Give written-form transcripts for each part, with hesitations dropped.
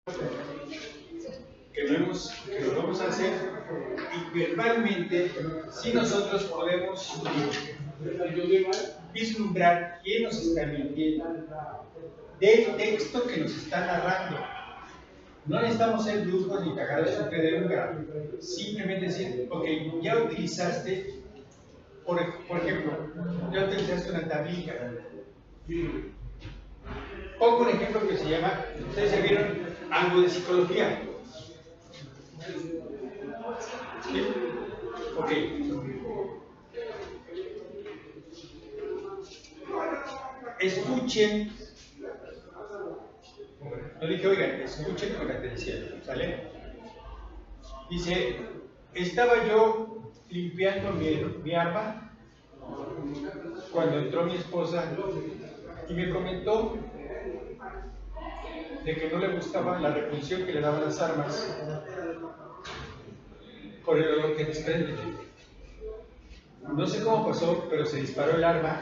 que lo vamos a hacer, y verbalmente si nosotros podemos vislumbrar quién nos está mintiendo del texto que nos está narrando. No necesitamos ser bruscos ni cagados de húngara, simplemente decir, ok, ya utilizaste, por ejemplo, ya utilizaste una tablilla. Pongo un ejemplo que se llama, ustedes ya vieron algo de psicología. ¿Sí? Ok. Escuchen. No dije, oigan, escuchen con atención, ¿sale? Dice, estaba yo limpiando mi arma cuando entró mi esposa y me comentó de que no le gustaba la repulsión que le daban las armas por el olor que desprende. No sé cómo pasó, pero se disparó el arma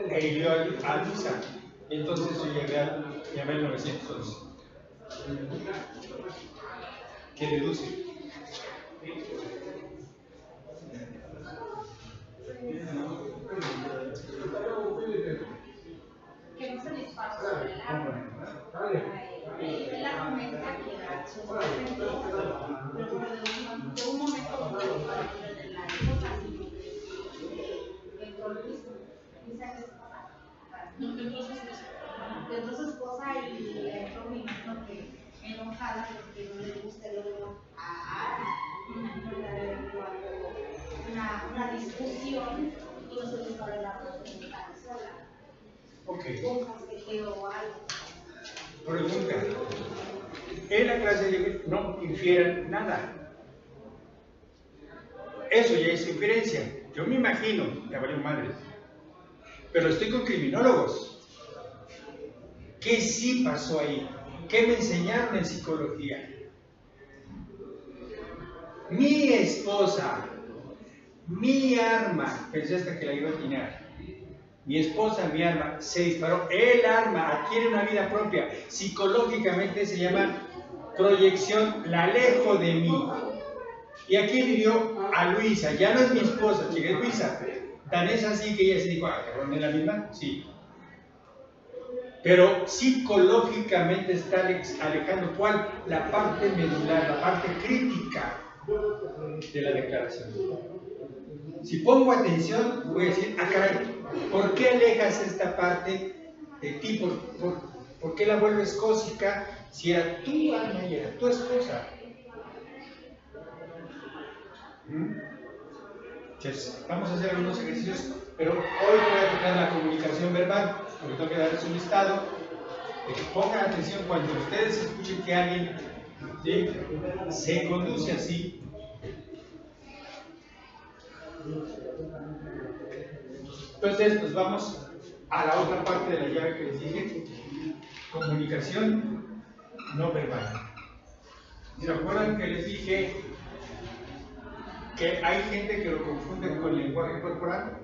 e hirió a Luisa. Entonces yo llamé al 911. ¿Qué deduce? Que no se disparó sobre el arma. Él argumenta que la acción se presentó, pero de un momento a otro de la esposa, entró Luisa. Luisa es esposa. Entró su esposa y entró, me imagino que enojada porque no le gusta el olor a arma. Una discusión y no se disparó el arma sola. Ok. O algo. Pregunta. En la clase de no infieran nada. Eso ya es inferencia. Yo me imagino, ya valió madres. Pero estoy con criminólogos. ¿Qué sí pasó ahí? ¿Qué me enseñaron en psicología? Mi esposa, mi arma, pensé hasta que la iba a atinar. Mi esposa, mi arma, se disparó. El arma adquiere una vida propia. Psicológicamente se llama proyección, la alejo de mí. Y aquí vivió a Luisa, ya no es mi esposa, chica, es Luisa. Tan es así que ella se dijo, ah, cabrón, ¿es la misma? Sí. Pero psicológicamente está alejando, ¿cuál? La parte medular, la parte crítica de la declaración. Si pongo atención, voy a decir, ah, caray, ¿por qué alejas esta parte de ti? ¿Por qué la vuelves cósica si era tu alma y era tu esposa? Entonces, vamos a hacer algunos ejercicios, pero hoy voy a tocar la comunicación verbal, porque tengo que darles un listado, de que pongan atención cuando ustedes escuchen que alguien, ¿sí?, se conduce así. Entonces, pues vamos a la otra parte de la llave que les dije, comunicación no verbal. ¿Se acuerdan que les dije que hay gente que lo confunde con el lenguaje corporal?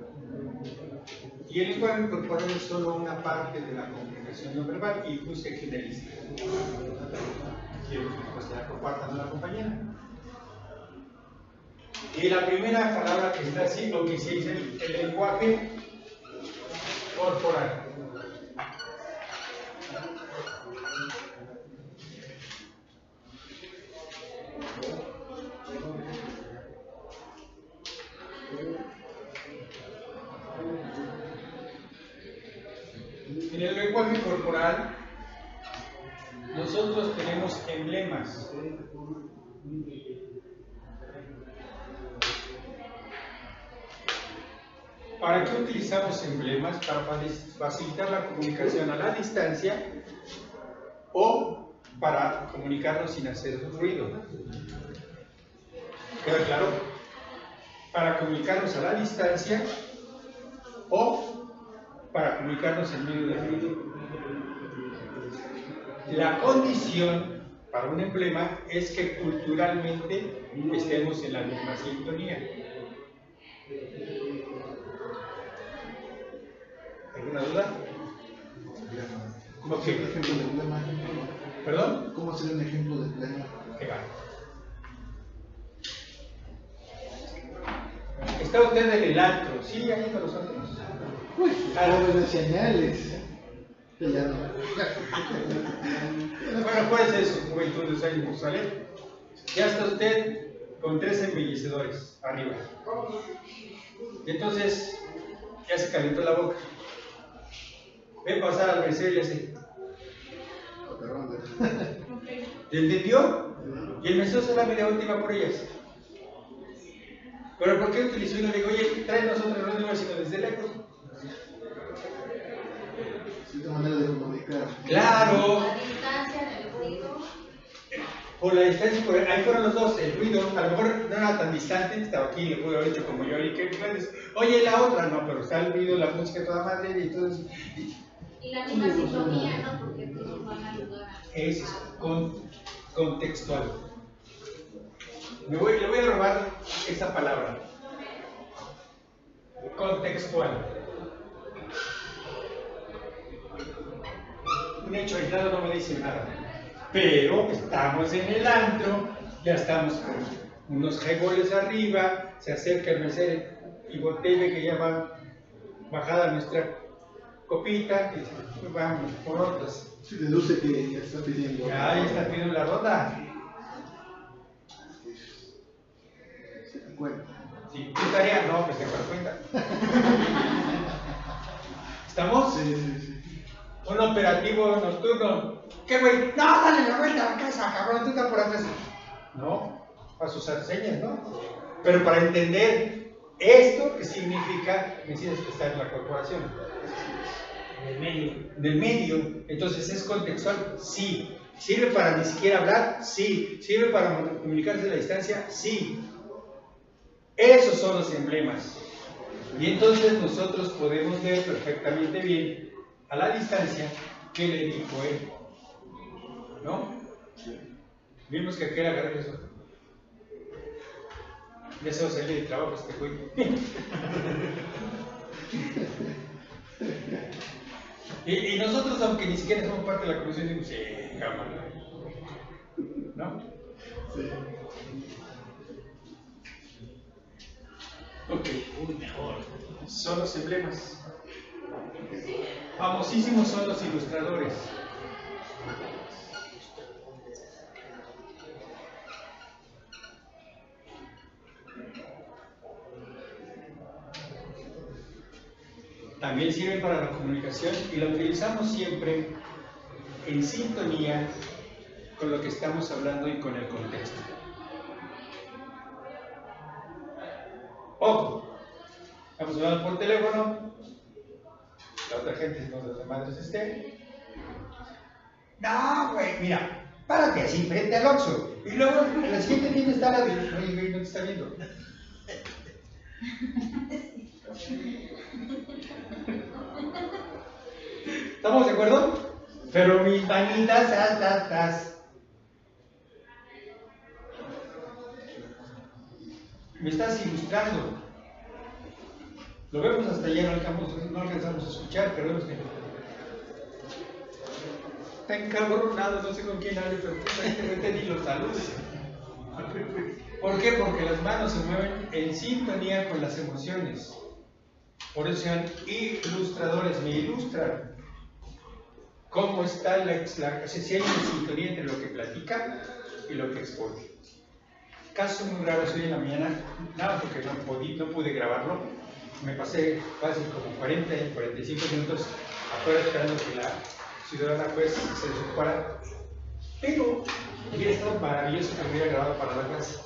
Y el lenguaje corporal es solo una parte de la comunicación no verbal y puse generalista. Quiero que pues la compartan a la compañera. Y la primera palabra que está así, lo que se dice el lenguaje corporal. En el lenguaje corporal, nosotros tenemos emblemas. ¿Para qué utilizamos emblemas? Para facilitar la comunicación a la distancia o para comunicarnos sin hacer ruido. ¿Queda claro? Para comunicarnos a la distancia o para comunicarnos en medio del ruido. La condición para un emblema es que culturalmente estemos en la misma sintonía. ¿Alguna duda? Ok. ¿Perdón? ¿Cómo hacer un ejemplo de pleno? Está usted en el antro, ¿sí? Ahí con los otros. Uy, algo de señales. Bueno, puede ser su juventud de años, ¿sale? Ya está usted con 3 embellecedores arriba. Y entonces, ya se calentó la boca. Ve pasar al mesero y le hace. ¿Te entendió? Y el mesero se da media última por ellas. ¿Pero por qué utilizó y no le digo, oye, trae nosotros no digo sino desde lejos? Es una manera de comunicar. ¡Claro! La distancia del ruido. Por la distancia, ahí fueron los dos, el ruido, a lo mejor no era tan distante, estaba aquí, le pude haber hecho como yo, y que oye, la otra, no, pero está el ruido, la música toda madre, y entonces... Y la misma sintonía, ¿no? Porque todos van a ayudar a... Es contextual. Le voy a robar esa palabra. Contextual. Un hecho aislado no me dice nada. Pero estamos en el antro, ya estamos con unos jegoles arriba, se acerca el mesero y voltea y ve que ya va bajada nuestra copita y dice, pues vamos por otras. Se deduce que ya está pidiendo. Ya está pidiendo la ronda. Se da cuenta. Sí, ¿tu tarea? No, pues te das cuenta. ¿Estamos? Sí. Un operativo nocturno. ¿Qué güey? No, dale la vuelta a la casa, cabrón, tú estás por atrás. No, a sus señas, ¿no? Pero para entender esto, ¿qué significa? Necesitas estar en la corporación. Del medio. Entonces, ¿es contextual? Sí. ¿Sirve para ni siquiera hablar? Sí. ¿Sirve para comunicarse a la distancia? Sí. Esos son los emblemas. Y entonces nosotros podemos ver perfectamente bien a la distancia qué le dijo él. ¿No? Vimos que aquel agarró eso. Ya se va a salir de trabajo este güey. Y nosotros, aunque ni siquiera somos parte de la comisión, decimos, sí, cámara. ¿No? Sí. Ok, mejor. Son los emblemas. Famosísimos son los ilustradores. También sirven para la comunicación y la utilizamos siempre en sintonía con lo que estamos hablando y con el contexto. Ojo, estamos hablando por teléfono, la otra gente no de las madres esté. No, güey, mira, párate así frente al Oxxo. Y luego en la siguiente tienda está la de, oye, güey, no te está viendo. ¿Estamos de acuerdo? Pero mis manitas, me estás ilustrando. Lo vemos hasta allá, no alcanzamos a escuchar, pero vemos que está encabronado, no sé con quién hable, pero justamente ni los saludos. ¿Por qué? Porque las manos se mueven en sintonía con las emociones. Por eso se llaman ilustradores, me ilustran. ¿Cómo está si hay una sintonía entre lo que platica y lo que expone? Caso muy raro, hoy en la mañana, nada porque no pude grabarlo, me pasé fácil como 40 y 45 minutos afuera esperando que la ciudadana juez se desocupara, pero hubiera estado maravilloso que me hubiera grabado para la clase.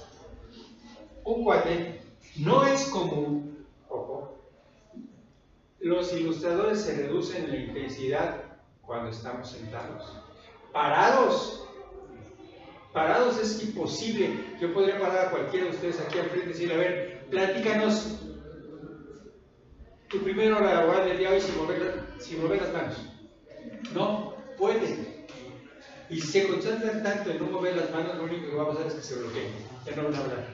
Un cuate, no es común, ojo, los ilustradores se reducen en la intensidad cuando estamos sentados. Parados es imposible. Yo podría parar a cualquiera de ustedes aquí al frente y decirle, a ver, platícanos tu primera hora laboral del día hoy sin mover las manos. No pueden. Y si se concentran tanto en no mover las manos, lo único que va a pasar es que se bloqueen. Ya no van a hablar.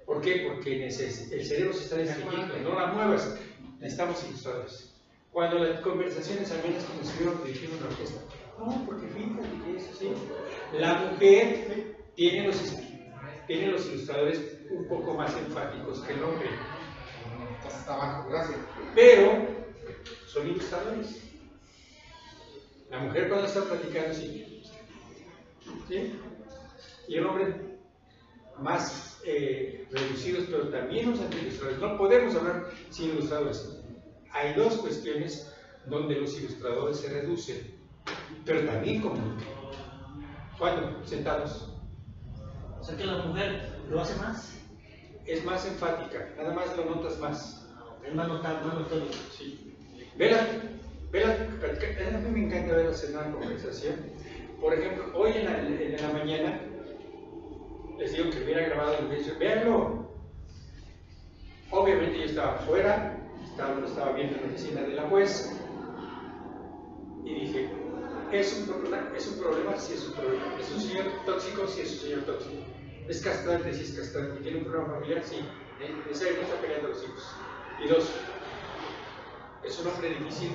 ¿Por qué? Porque el cerebro se está dirigiendo. No la muevas. Necesitamos ilustradores. Cuando las conversaciones al menos como si hubiéramos dirigido una orquesta. No, porque fíjate que eso La mujer tiene los ilustradores un poco más enfáticos que el hombre. Hasta abajo, gracias. Pero son ilustradores. La mujer cuando está platicando, sí. ¿Sí? Y el hombre más reducidos, pero también usan ilustradores. No podemos hablar sin ilustradores. Hay dos cuestiones donde los ilustradores se reducen, pero también comunican. ¿Cuándo? Sentados. O sea que la mujer lo hace más. Es más enfática, nada más lo notas más. Es más notable, más notorio. Sí. Vela, a mí me encanta verlas en una conversación. Por ejemplo, hoy en la mañana les digo que hubiera grabado el video, véanlo. Obviamente yo estaba afuera, lo estaba viendo en la oficina de la juez y dije, ¿es un problema? Sí es un problema. ¿Es un señor tóxico? Sí es un señor tóxico. ¿Es castrante? Sí es castrante. ¿Tiene un problema familiar? Sí. En serio, no está peleando a los hijos. Y dos, es un hombre difícil.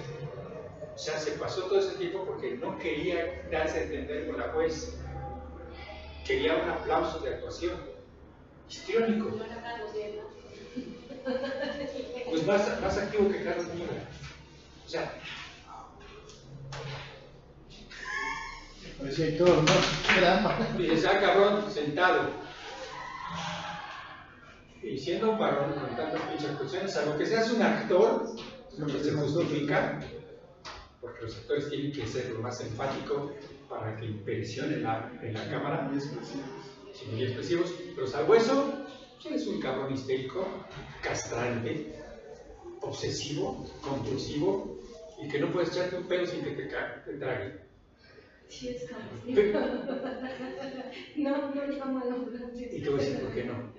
O sea, se pasó todo ese tiempo porque no quería darse a entender con la juez. Quería un aplauso de actuación. Histriónico. Pues más activo que Carlos Niebla. O sea, Parecía todo, ¿no? Drama. dices, cabrón, sentado. Y siendo un varón con tantas pinches actuaciones, a lo que seas un actor, lo que se justifica, porque los actores tienen que ser lo más enfático para que impresione en la cámara, Muy expresivos. sí, muy expresivos, pero salvo eso, eres un cabrón histérico, castrante, obsesivo, compulsivo, y que no puedes echarte un pedo sin que te trague. Sí, es como. No llama a la ambulancia. Y te voy a decir por qué no.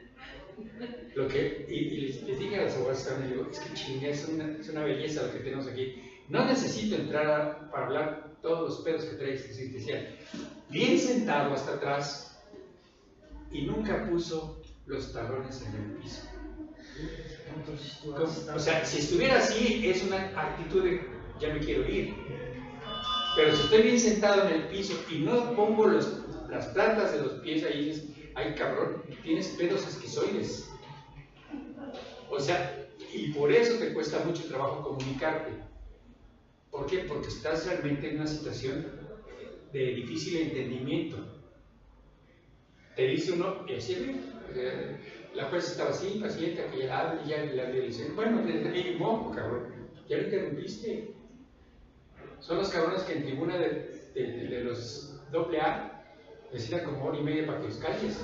Y les dije a las abogadas también, digo, es que chinga, es una belleza lo que tenemos aquí. No necesito entrar para hablar todos los pedos que traes, que decía, bien sentado hasta atrás y nunca puso los talones en el piso. O sea, si estuviera así, es una actitud de ya me quiero ir. Pero si estoy bien sentado en el piso y no pongo las plantas de los pies ahí, dices, ay cabrón, tienes pedos esquizoides. O sea, y por eso te cuesta mucho trabajo comunicarte. ¿Por qué? Porque estás realmente en una situación de difícil entendimiento. Te dice uno, y así, la jueza estaba así, paciente, que ya habla y ya le dice, bueno, te moco, cabrón, ya lo interrumpiste. Son los cabrones que en tribuna de los AA necesitan como hora y media para que los calles.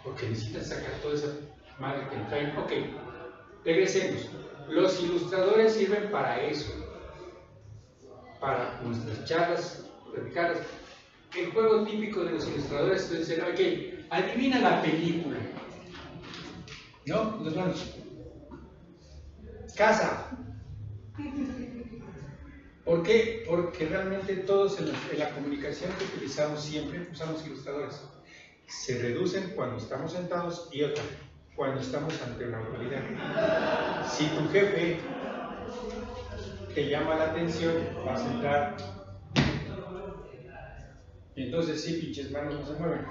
Porque necesitan sacar toda esa madre que traen. Ok, regresemos. Los ilustradores sirven para eso. Para nuestras charlas, platicarlas. El juego típico de los ilustradores es decir, ok, adivina la película. ¿No? Los manos. Casa. ¿Por qué? Porque realmente todos en la comunicación que utilizamos siempre usamos ilustradores. Se reducen cuando estamos sentados y otra, cuando estamos ante una autoridad. Si tu jefe te llama la atención, vas a entrar. Y entonces sí, pinches manos no se mueven.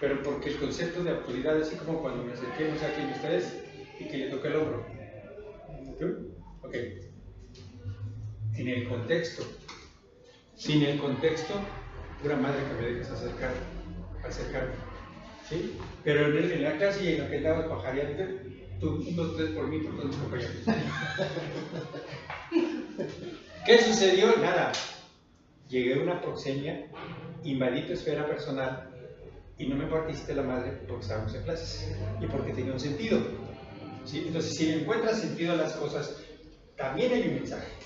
Pero porque el concepto de autoridad, así como cuando me acerqué, no sé a quién de ustedes, y que le toqué el hombro. ¿Tú? Ok. En el contexto. Sin el contexto, pura madre que me dejes acercarme. ¿Sí? Pero en la clase y en la que andabas pajareando, tú 1, 2, 3 por mí, por todos mis compañeros. ¿Qué sucedió? Nada. Llegué a una proxemia, invadí tu esfera personal y no me partiste la madre porque estábamos en clases y porque tenía un sentido. ¿Sí? Entonces, si le encuentras sentido a las cosas, también hay un mensaje.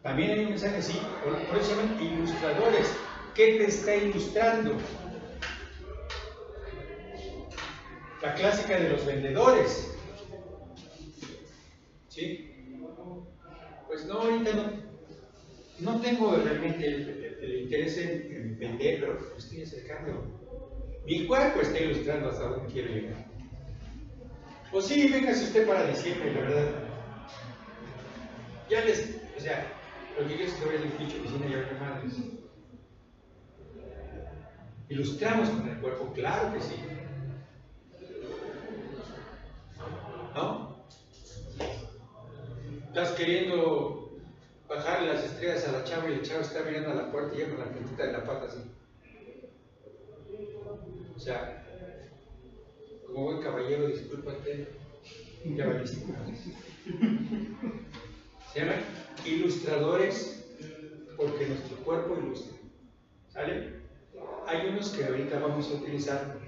También hay un mensaje, sí, por eso se llaman ilustradores. ¿Qué te está ilustrando? La clásica de los vendedores. ¿Sí? Pues no, ahorita no tengo realmente el interés en vender, pero me estoy acercando. Mi cuerpo está ilustrando hasta donde quiero llegar. Pues sí, véngase usted para diciembre, la verdad. O sea, Lo que quieres es que vayas a la pinche oficina y hable madres. ¿Ilustramos con el cuerpo? Claro que sí. ¿No? Estás queriendo bajarle las estrellas a la chava y el chavo está mirando a la puerta y ya con la puntita de la pata así. O sea, como buen caballero, discúlpate, ya valiste. Se llaman ilustradores porque nuestro cuerpo ilustra. ¿Sale? Hay unos que ahorita vamos a utilizar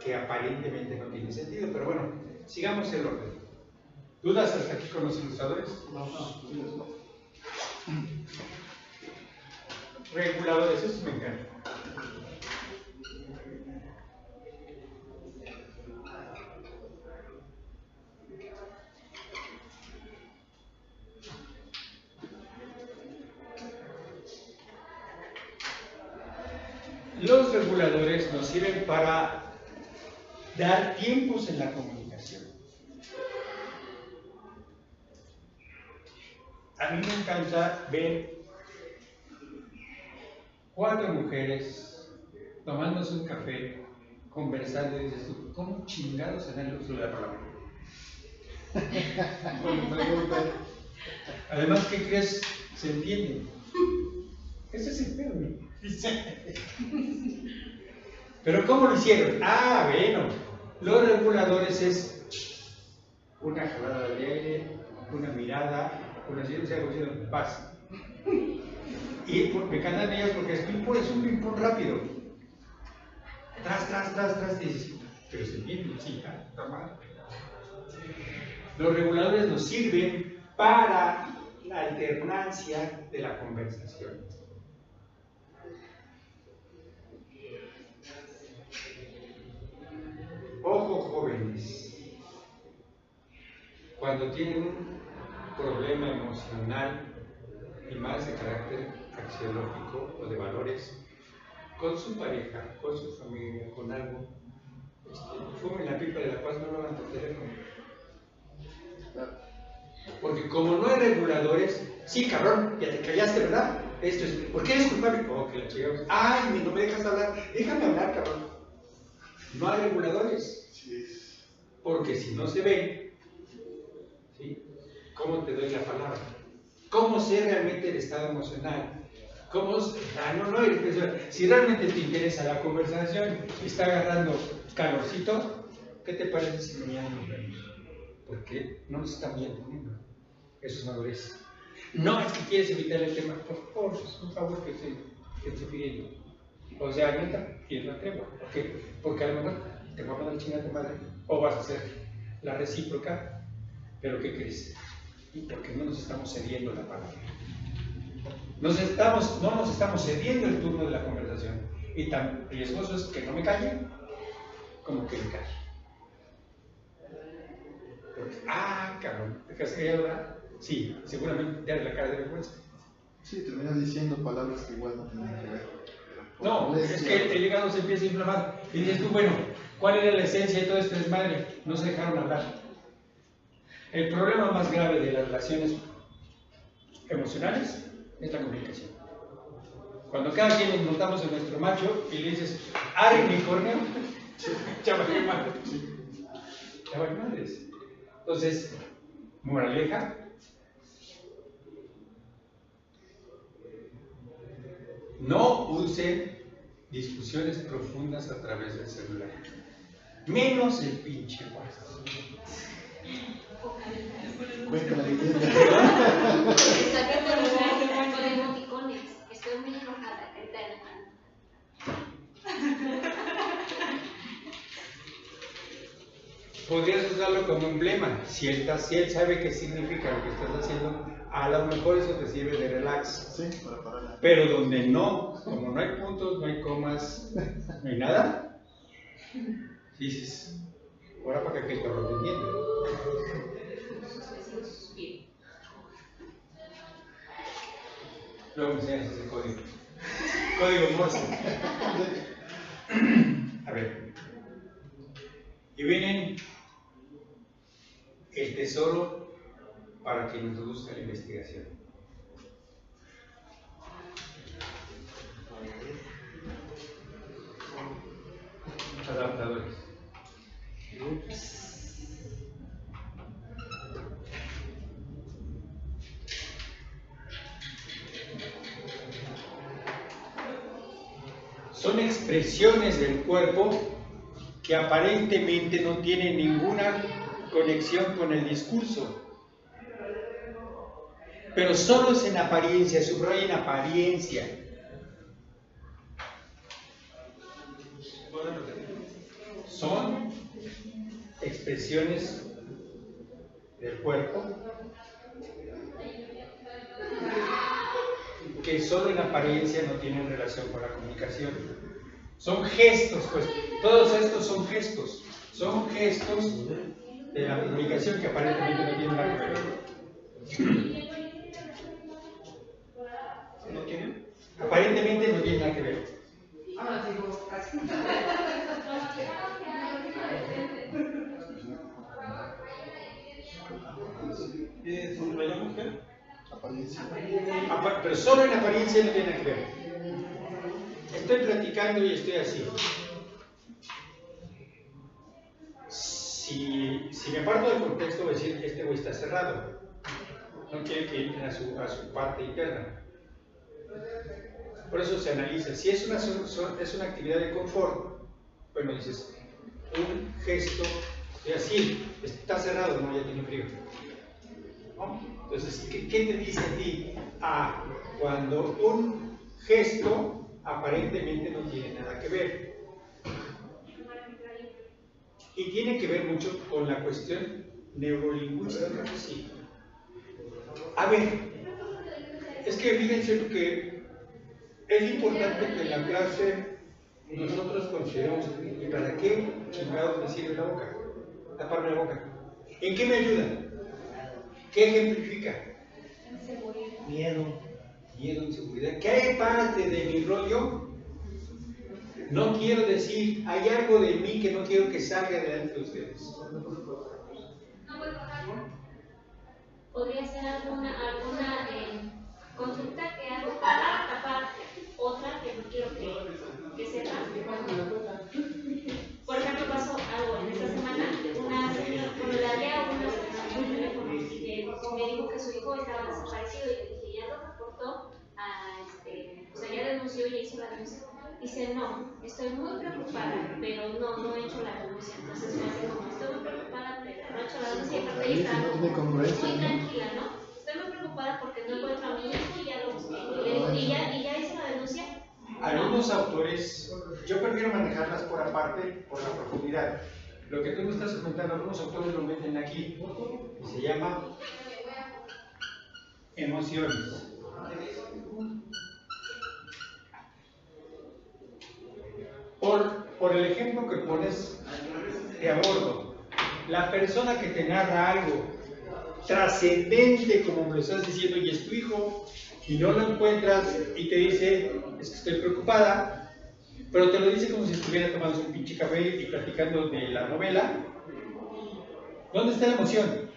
que aparentemente no tienen sentido, pero bueno, sigamos el orden. ¿Dudas hasta aquí con los ilustradores? No. Reguladores, eso me encanta. Los reguladores nos sirven para dar tiempos en la comunicación. A mí me encanta ver 4 mujeres tomándose un café, conversando y dices tú, ¿cómo chingados se dan el uso de la palabra? Además, ¿qué crees? Se entienden. Ese es el pedo, ¿no? Pero ¿cómo lo hicieron? Ah, bueno, los reguladores es una jalada de aire, una mirada, una ciencia de paz. Y me encantan ellas porque es un ping-pong rápido. Tras, dices, pero se entiende, sí, está mal. Los reguladores nos sirven para la alternancia de la conversación. Ojo, jóvenes, cuando tienen un problema emocional y más de carácter axiológico o de valores, con su pareja, con su familia, con algo, fumen la pipa de la paz, no lo hagan por teléfono. Porque como no hay reguladores, sí, cabrón, ya te callaste, ¿verdad? Esto es, ¿por qué eres culpable? Oh, que la chingamos. Ay, no me dejas hablar, déjame hablar, cabrón. No hay reguladores. Porque si no se ven, ¿sí? ¿Cómo te doy la palabra? ¿Cómo sé realmente el estado emocional? ¿Cómo? Si realmente te interesa la conversación y está agarrando calorcito, ¿qué te parece si mañana nos vemos? Porque no nos están viendo, ¿no? Eso es madurez. No es que quieres evitar el tema, por favor, es un favor que te estoy pidiendo. O sea, neta, tienes la tregua. ¿Por qué? Porque a lo mejor te va a mandar chingada tu madre, o vas a hacer la recíproca, pero ¿qué crees? Porque no nos estamos cediendo la palabra. No nos estamos cediendo el turno de la conversación. Y tan riesgoso es que no me calle, como que me calle. Porque, cabrón, ¿te quedas callado, verdad? Sí, seguramente te das la cara de vergüenza. Sí, terminas diciendo palabras que igual no tienen que ver. No, es que el hígado se empieza a inflamar. Y dices tú, bueno, ¿cuál era la esencia de todo este desmadre? No se dejaron hablar. El problema más grave de las relaciones emocionales es la comunicación. Cuando cada quien nos montamos en nuestro macho y le dices, ¡ay, unicornio! Chaval, madre. Chaval, madres. Entonces, moraleja. No usen discusiones profundas a través del celular. Menos el pinche WhatsApp. Cuenta la leyenda. Con emoticones. Estoy muy enojada. Podrías usarlo como emblema. Si él sabe qué significa lo que estás haciendo, a lo mejor eso te sirve de relax. Sí, para parar. Pero donde no, como no hay puntos, no hay comas, no hay nada, dices, ahora para que el cabrón te entienda. Luego me enseñas ese código. Código Morse. A ver. Y vienen el tesoro para quien nos gusta la investigación. son expresiones del cuerpo que aparentemente no tienen ninguna conexión con el discurso. Pero solo es en apariencia, subrayen apariencia. Son expresiones del cuerpo que solo en apariencia no tienen relación con la comunicación. Son gestos, pues, todos estos son gestos de la comunicación que aparentemente no tienen nada que ver. ¿No tienen? Aparentemente no tienen nada que ver. Pero solo en apariencia no tiene nada que ver. Estoy platicando y estoy así. Si me aparto del contexto, voy a decir, este güey está cerrado. No quiere que entren a su parte interna. Por eso se analiza. Si es una actividad de confort, bueno, dices, un gesto, estoy así, está cerrado, no, ya tiene frío. ¿No? Entonces, ¿qué te dice a ti? Cuando un gesto aparentemente no tiene nada que ver. Y tiene que ver mucho con la cuestión neurolingüística, sí. A ver, es que fíjense que es importante que en la clase nosotros consideremos, ¿y para qué chingados me sirve la boca? Taparme la boca. ¿En qué me ayuda? ¿Qué ejemplifica? Miedo, inseguridad. ¿Qué parte de mi rollo no quiero decir? Hay algo de mí que no quiero que salga delante de ustedes. Podría ser alguna conducta que hago para tapar otra que no quiero que sepa. Por ejemplo, pasó algo en esta semana, una señora, le hablé a una señora por teléfono y me dijo que su hijo estaba desaparecido y le dije, ¿ya lo reportó? O sea, ya denunció y hizo la denuncia. Dice, no, estoy muy preocupada, pero no he hecho la denuncia. Entonces me hace como, estoy muy preocupada, pero no he hecho la denuncia. Y aparte ella estaba muy tranquila, ¿no? Estoy muy preocupada porque no encuentro a mi hijo y ya lo busqué. Y ya hice la denuncia. Algunos autores, yo prefiero manejarlas por aparte, por la profundidad. Lo que tú me estás comentando, algunos autores lo meten aquí, y se llama emociones. Por el ejemplo que pones, te abordo. La persona que te narra algo trascendente, como me lo estás diciendo, y es tu hijo, y no lo encuentras, y te dice, es que estoy preocupada, pero te lo dice como si estuviera tomando un pinche café y platicando de la novela. ¿Dónde está la emoción?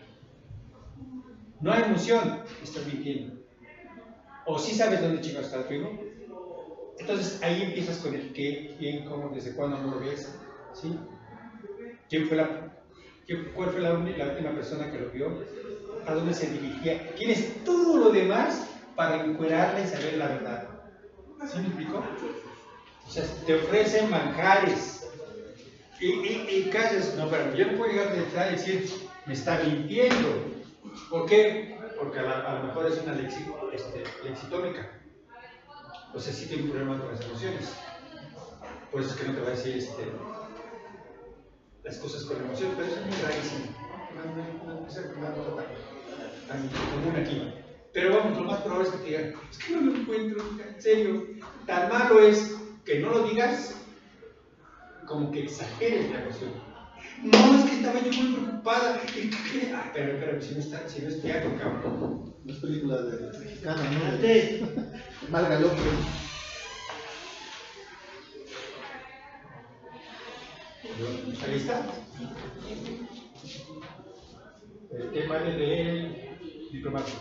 No hay emoción, estás mintiendo. O sí sabes dónde chingados está tu hijo. Entonces ahí empiezas con el qué, quién, cómo, desde cuándo no lo ves, ¿sí? ¿Cuál fue la última persona que lo vio? ¿A dónde se dirigía? Tienes todo lo demás para encuerarle y saber la verdad. ¿Sí me explico? O sea, te ofrecen manjares y callas. No, pero yo no puedo llegar detrás y decir, me está mintiendo. ¿Por qué? Porque a lo mejor es una lexitómica. O sea, sí tiene un problema con las emociones. Por eso es que no te va a decir las cosas con emoción, pero eso es muy rarísimo. No es una cosa tan común aquí. Pero vamos, lo más probable es que te digan, es que no lo encuentro, en serio. Tan malo es que no lo digas, como que exageres la emoción. No, es que estaba yo muy preocupada. Pero si no es teatro, cabrón. No es película de mexicana, ¿no? Marga López. ¿Está lista? El tema es del diplomático.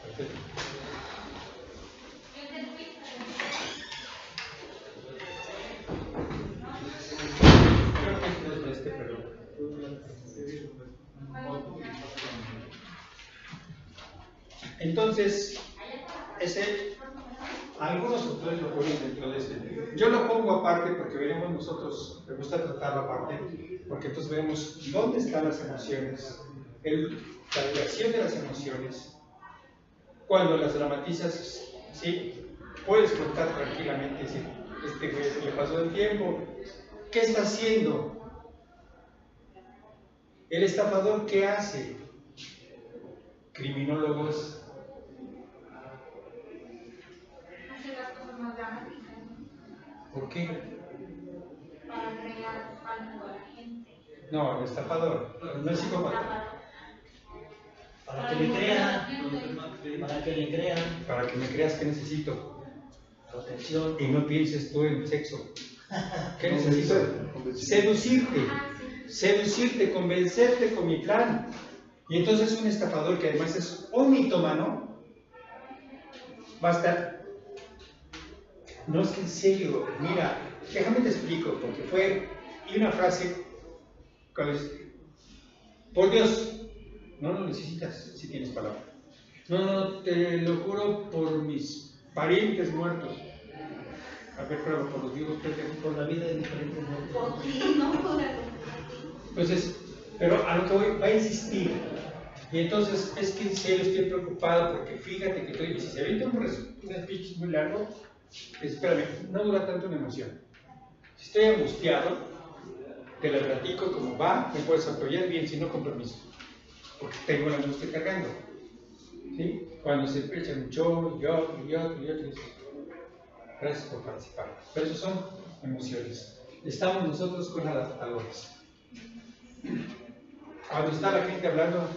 Perfecto. Creo que es de perdón. Entonces, algunos autores lo ponen dentro de este. Yo lo pongo aparte porque veremos nosotros, me gusta tratarlo aparte, porque entonces vemos dónde están las emociones, la duración de las emociones. Cuando las dramatizas, ¿sí? Puedes contar tranquilamente, decir, este güey se le pasó el tiempo. ¿Qué está haciendo? El estafador, ¿qué hace? Criminólogos. Hace las cosas más dramáticas, ¿Por qué? para crear pánico a la gente. No, el estafador, no el psicópata. Para que le crean, para que le crean, Para que me creas que necesito. protección. Y no pienses tú en sexo. ¿Qué necesito? Seducirte. Seducirte, convencerte con mi plan. Y entonces un estafador que además es un mitómano va a estar. No, es que en serio, mira, déjame te explico, porque fue. Y una frase. ¿Cuál es? Por Dios, no lo necesitas si tienes palabra. No, te lo juro por mis parientes muertos. A ver, pero por los vivos, Por la vida de diferentes modos. Por ti, no por algo. entonces, pero a lo que voy, va a insistir. Y entonces, es que en serio estoy preocupado porque fíjate que estoy. Y si se avienta un speech muy largo, espérame, no dura tanto una emoción. Si estoy angustiado, te la platico como va, me puedes apoyar bien, si no, con permiso. Porque tengo la angustia cargando. ¿Sí? Cuando se echan un show, y otro, gracias por participar. Pero eso son emociones. Estamos nosotros con adaptadores. Cuando está la gente hablando,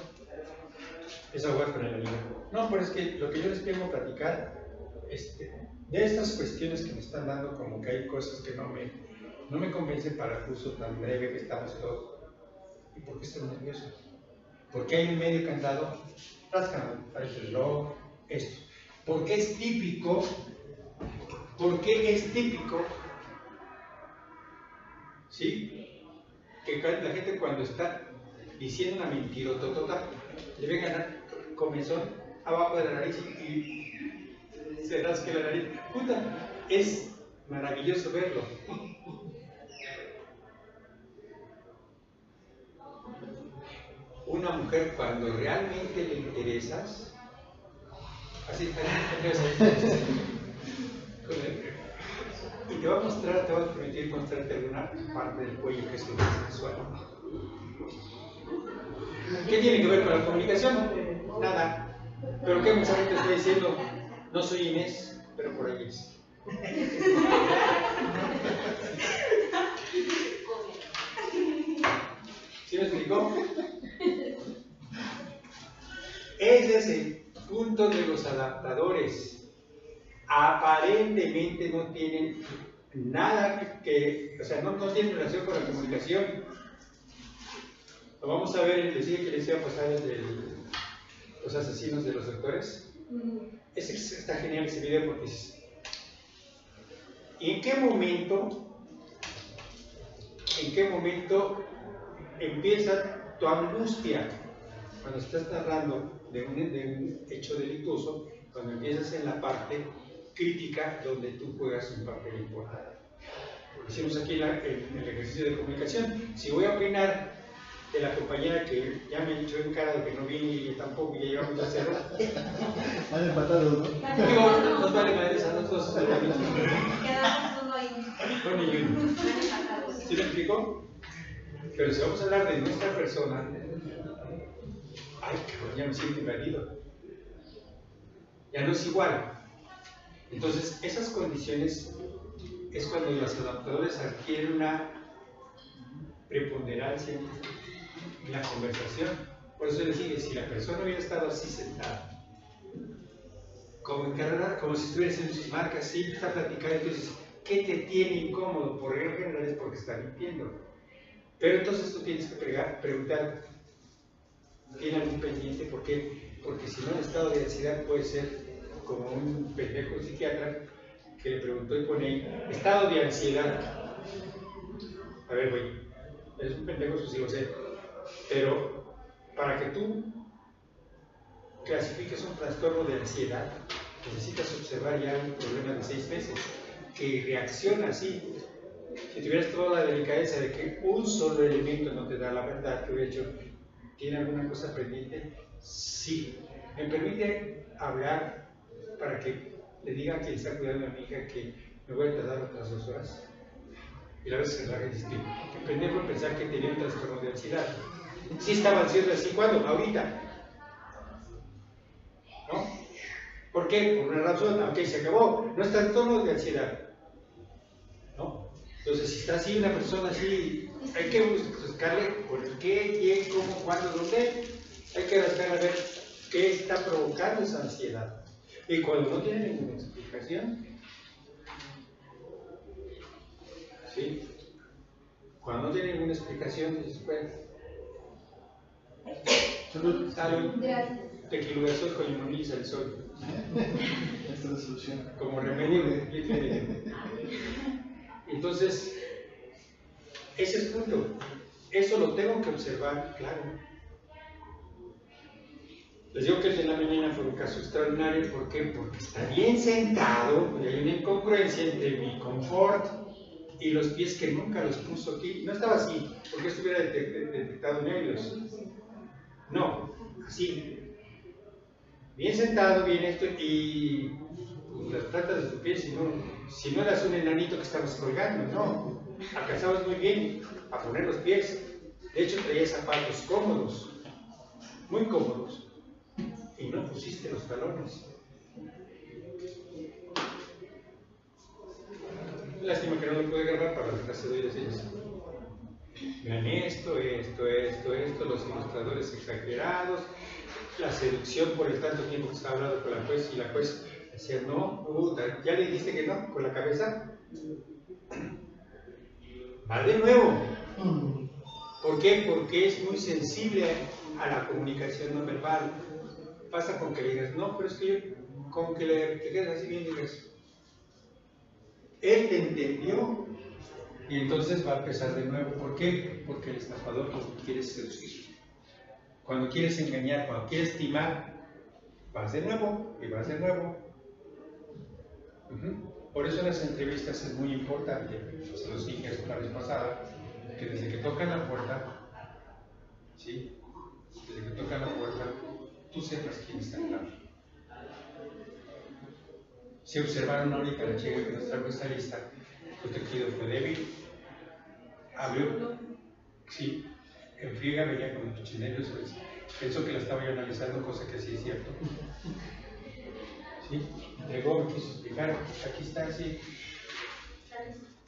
es agua con el amigo. No, pero es que lo que yo les vengo a platicar, de estas cuestiones que me están dando, como que hay cosas que no me convencen para el curso tan breve que estamos todos. ¿Y por qué estoy nervioso? Porque hay un medio candado, rascan el reloj, esto. Porque es típico, ¿sí? Que la gente cuando está diciendo una mentirototota, le ve ganar comezón abajo de la nariz y se rasque la nariz. Puta, es maravilloso verlo. Una mujer cuando realmente le interesas, así y te va a permitir mostrarte alguna parte del cuello que es lo más sexual. ¿Qué tiene que ver con la comunicación? Nada. ¿Pero qué mensaje te estoy diciendo? No soy Inés, pero por ahí es. ¿Sí me explicó? Ese es el punto de los adaptadores. Aparentemente no tienen nada o sea, no tienen relación con la comunicación. Lo vamos a ver, les dije que les iba a pasar el de los asesinos de los doctores. Está genial ese video porque dices, ¿y en qué momento empieza tu angustia? Cuando estás narrando de un hecho delictuoso, cuando empiezas en la parte crítica donde tú juegas un papel importante. Hicimos aquí el ejercicio de comunicación. Si voy a opinar de la compañera que ya me echó en cara de que no vine y tampoco, ya llevamos ya cero. Han empatado, ¿no? Digo, nos vale madres a nosotros. Quedamos uno ahí. Con ellos. ¿Sí me explico? Pero si vamos a hablar de nuestra persona, ay, cabrón, ya me siento invadido. Ya no es igual. Entonces, esas condiciones es cuando los adaptadores adquieren una preponderancia en la conversación. Por eso les dije, si la persona hubiera estado así sentada, como encarnada, como si estuviera haciendo sus marcas, sí, está platicando, entonces, ¿qué te tiene incómodo? Por regla general es porque está mintiendo. Pero entonces tú tienes que preguntar, ¿tiene algún pendiente? ¿Por qué? Porque si no, el estado de ansiedad puede ser como un pendejo psiquiatra que le preguntó y pone estado de ansiedad. A ver, güey, eres un pendejo, eso sí lo sé, pero para que tú clasifiques un trastorno de ansiedad, necesitas observar ya un problema de 6 meses, que reacciona así. Si tuvieras toda la delicadeza de que un solo elemento no te da la verdad, que hubiera hecho, ¿tiene alguna cosa pendiente? Sí. ¿Me permite hablar para que le diga a quien está cuidando a mi hija que me voy a tardar otras 2 horas? Y la vez se la dice que pendejo pensar que tenía un trastorno de ansiedad. Sí estaba ansioso así, ¿cuándo? Ahorita. ¿No? ¿Por qué? Por una razón, aunque se acabó, no es trastorno de ansiedad. ¿No? Entonces, si está así una persona así, hay que buscarle por qué, quién, cómo, cuándo, dónde. Hay que buscar a ver qué está provocando esa ansiedad. Y cuando no tiene ninguna explicación, ¿sí? Cuando no tiene ninguna explicación, dices, pues, salud, Gracias. tequiluzol con limonil y salsol. Esta es la solución. Como remedio. Entonces, ese es el punto. Eso lo tengo que observar, claro. Les digo que el de la mañana fue un caso extraordinario. ¿Por qué? Porque está bien sentado y hay una incongruencia entre mi confort y los pies que nunca los puso aquí. No estaba así, porque estuviera detectado nervios. No, así. Bien sentado, bien esto, y pues, las plantas de tus pies, si no eras un enanito que estabas colgando, no. Alcanzabas muy bien a poner los pies. De hecho, traías zapatos cómodos, muy cómodos, y no pusiste los talones. Lástima que no lo pude grabar para la clase de hoy, decirles. Vean esto, los ilustradores exagerados, la seducción por el tanto tiempo que estaba hablando con la juez, y la juez decía, no, ya le dijiste que no, con la cabeza. Va de nuevo. ¿Por qué? Porque es muy sensible a la comunicación no verbal. Pasa con que le digas, no, pero es que yo, con que te quedes así bien, digas, él te entendió, y entonces va a empezar de nuevo. ¿Por qué? Porque el estafador quiere seducir. Cuando quieres engañar, cuando quieres timar, vas de nuevo y vas de nuevo. Por eso en las entrevistas es muy importante, se los dije la vez pasada, que desde que tocan la puerta, ¿sí? Desde que tocan la puerta, tú sepas quién está hablando. Si observaron ahorita la chica que nos trajo esta lista, su tejido fue débil, abrió, sí, en friega venía con los chineros, pensó que la estaba yo analizando, cosa que sí es cierto. ¿Sí? Entregó, me quiso explicar, aquí está así.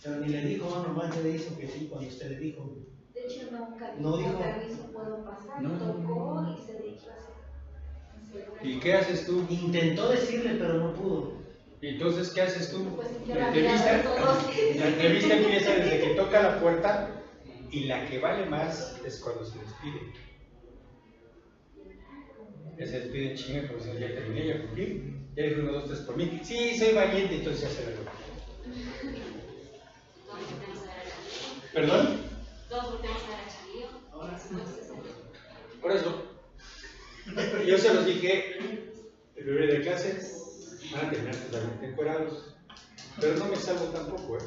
Pero ni le dijo, nomás le hizo que sí cuando usted le dijo. De hecho, nunca No dijo. permiso, puedo pasar, No. tocó y se dirigió así. ¿Y qué haces tú? Intentó decirle, pero no pudo. ¿Y entonces qué haces tú? Pues yo La la mirada de todos. entrevista empieza desde que toca la puerta, y la que vale más es cuando se despide. Se despide en chinga, como si ya terminé, ya cumplí, ya dije 1, 2, 3 por mí. Sí, soy valiente, entonces ya se lo. ¿Perdón? Todos volteamos a ver a Chalío. Por eso, yo se los dije el primer día de clase, van a terminar totalmente encuerados, pero no me salvo tampoco,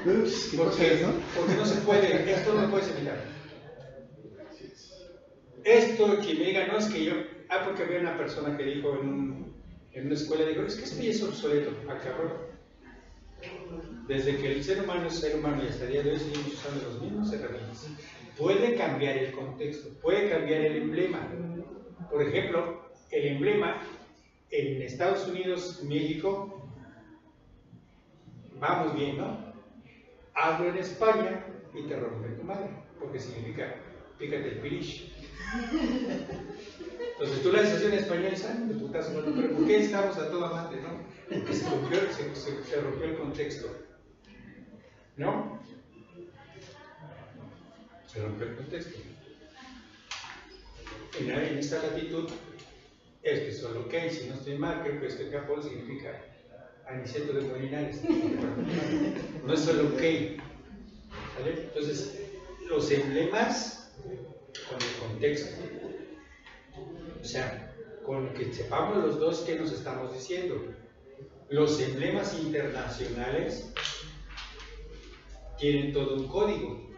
¿Qué cosa es, no? porque no se puede, esto no puede evitar. Esto que me diga, no es que yo, porque había una persona que dijo en una escuela, dijo, es que esto ya es obsoleto, cabrón. Desde que el ser humano es ser humano y hasta el día de hoy seguimos usando los mismos herramientas. Puede cambiar el contexto, puede cambiar el emblema. Por ejemplo, el emblema en Estados Unidos, México, vamos bien, ¿no? Hazlo en España y te rompe tu madre, porque significa pícate el pirish. Entonces tú la dices en español, ¿sabes? De putazo, bueno, pero ¿por qué estamos a toda madre, no? Porque se rompió el contexto. ¿No? Se rompió el contexto. En esta latitud, es que solo ok, si no estoy mal, creo que este capón significa aniceto de Molinares. No es solo ok. ¿Vale? Entonces, los emblemas con el contexto. O sea, con que sepamos los dos qué nos estamos diciendo. Los emblemas internacionales tienen todo un código.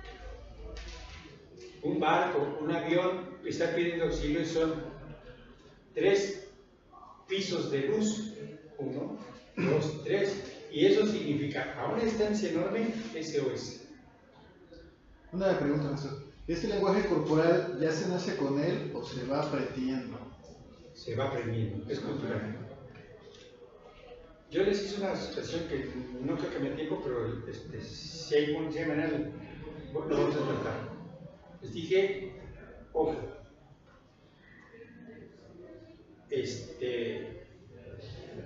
Un barco, un avión está pidiendo auxilio y son 3 pisos de luz. 1, 2, 3. Y eso significa, a una distancia enorme, SOS. Una pregunta, maestro. ¿Este lenguaje corporal ya se nace con él o se va aprendiendo? Se va aprendiendo, es cultural. Yo les hice una situación que no creo que me dé tiempo, pero si hay manera, lo vamos a tratar. Les dije, ojo,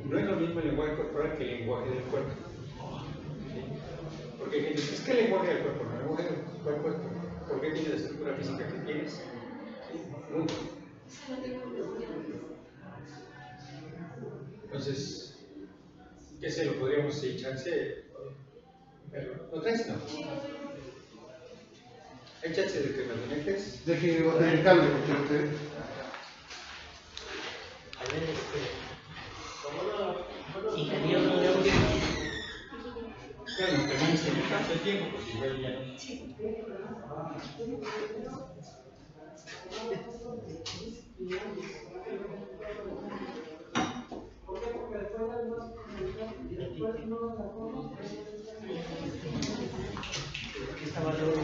no es lo mismo el lenguaje corporal que el lenguaje del cuerpo. ¿Sí? Porque hay gente dice, es que el lenguaje del cuerpo, no, el lenguaje del cuerpo es ¿por qué tiene la estructura física que tienes? ¿Sí? Nunca. Entonces, ¿qué se lo podríamos decir? Chance. ¿Lo traes? No. ¿Hay chance de que me lo conectes? Deje botar el cable, porque lo que... A ver, ingeniero de audio. Claro, pero no se me cansa el tiempo, porque igual ya no. Aquí estaba luego.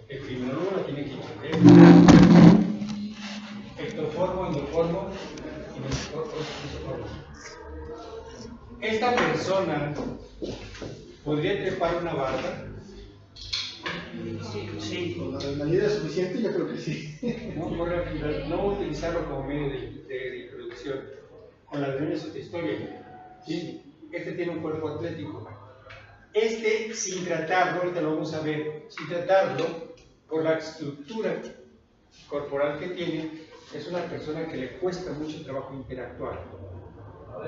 El criminólogo la tiene que entender. Ectoformo, endoformo y mesoformo. Esta persona podría trepar una barda. Sí. Con la adrenalina suficiente, yo creo que sí. No voy a utilizarlo como medio de introducción. Con la adrenalina estoy bien. ¿Sí? Este tiene un cuerpo atlético. Sin tratarlo, ahorita lo vamos a ver, sin tratarlo, por la estructura corporal que tiene, es una persona que le cuesta mucho trabajo interactuar.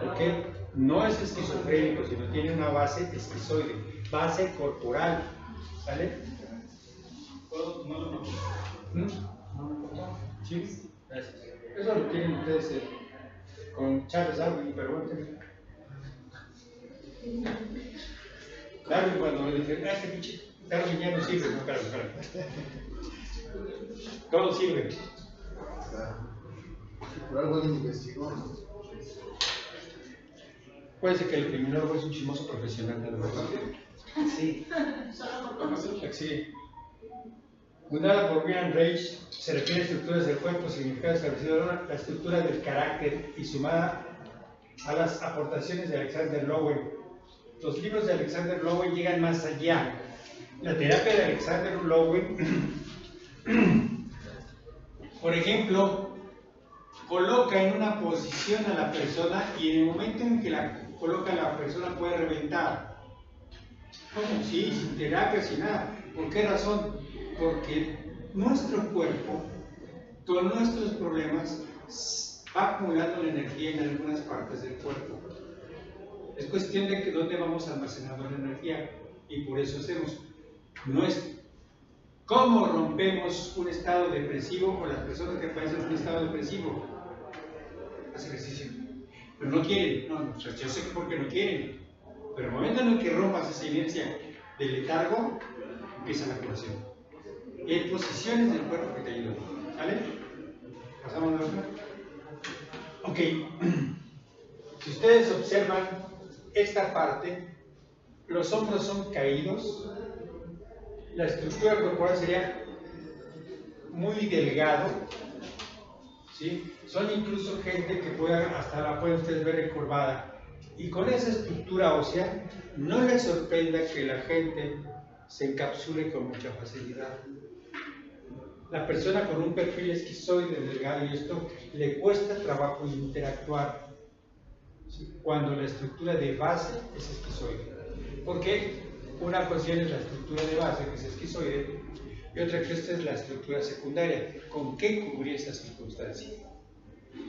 Porque no es esquizofrénico, sino tiene una base esquizoide, base corporal. ¿Sale? ¿Puedo tomarlo? ¿Sí? Gracias. Eso lo tienen ustedes con Charles Darwin, pregúntenme. Darwin cuando le dije, este pinche Darwin ya no sirve, no, claro. Todo sirve. Por algo alguien investigó, ¿no? Puede ser que el criminólogo es un chismoso profesional, ¿no? Sí. Sí. Fundada por William Reich, se refiere a estructuras del cuerpo, significado establecido la estructura del carácter y sumada a las aportaciones de Alexander Lowen. Los libros de Alexander Lowen llegan más allá. La terapia de Alexander Lowen, por ejemplo, coloca en una posición a la persona y en el momento en que la coloca la persona puede reventar. ¿Cómo? Sí, sin terapia, sin nada. ¿Por qué razón? Porque nuestro cuerpo, con nuestros problemas, va acumulando la energía en algunas partes del cuerpo. Es cuestión de que dónde vamos almacenando la energía y por eso hacemos. No es cómo rompemos un estado depresivo o las personas que padecen un estado depresivo. Hace ejercicio. Pero no quieren. No, yo sé que porque no quieren. Pero el momento en el que rompas esa inercia del letargo, empieza la curación. Y hay posiciones del cuerpo que te ayudan. ¿Vale? ¿Pasamos a la otra? Ok. Si ustedes observan esta parte, los hombros son caídos, la estructura corporal sería muy delgado, ¿sí? Son incluso gente que hasta la pueden ustedes ver recurvada. Y con esa estructura ósea, no les sorprenda que la gente se encapsule con mucha facilidad. La persona con un perfil esquizoide delgado y esto le cuesta trabajo interactuar, ¿sí? Cuando la estructura de base es esquizoide. Porque una cuestión es la estructura de base, que es esquizoide, y otra cuestión es la estructura secundaria. ¿Con qué cubrí esa circunstancia?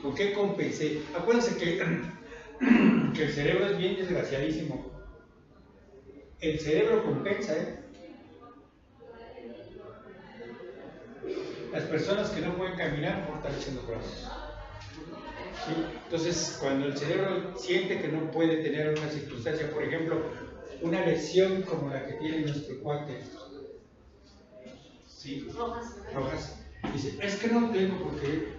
¿Con qué compensé? Acuérdense que el cerebro es bien desgraciadísimo. El cerebro compensa, Las personas que no pueden caminar fortalecen los brazos. ¿Sí? Entonces, cuando el cerebro siente que no puede tener una circunstancia, por ejemplo, una lesión como la que tiene nuestro cuate, ¿sí? Rojas, dice, es que no tengo porque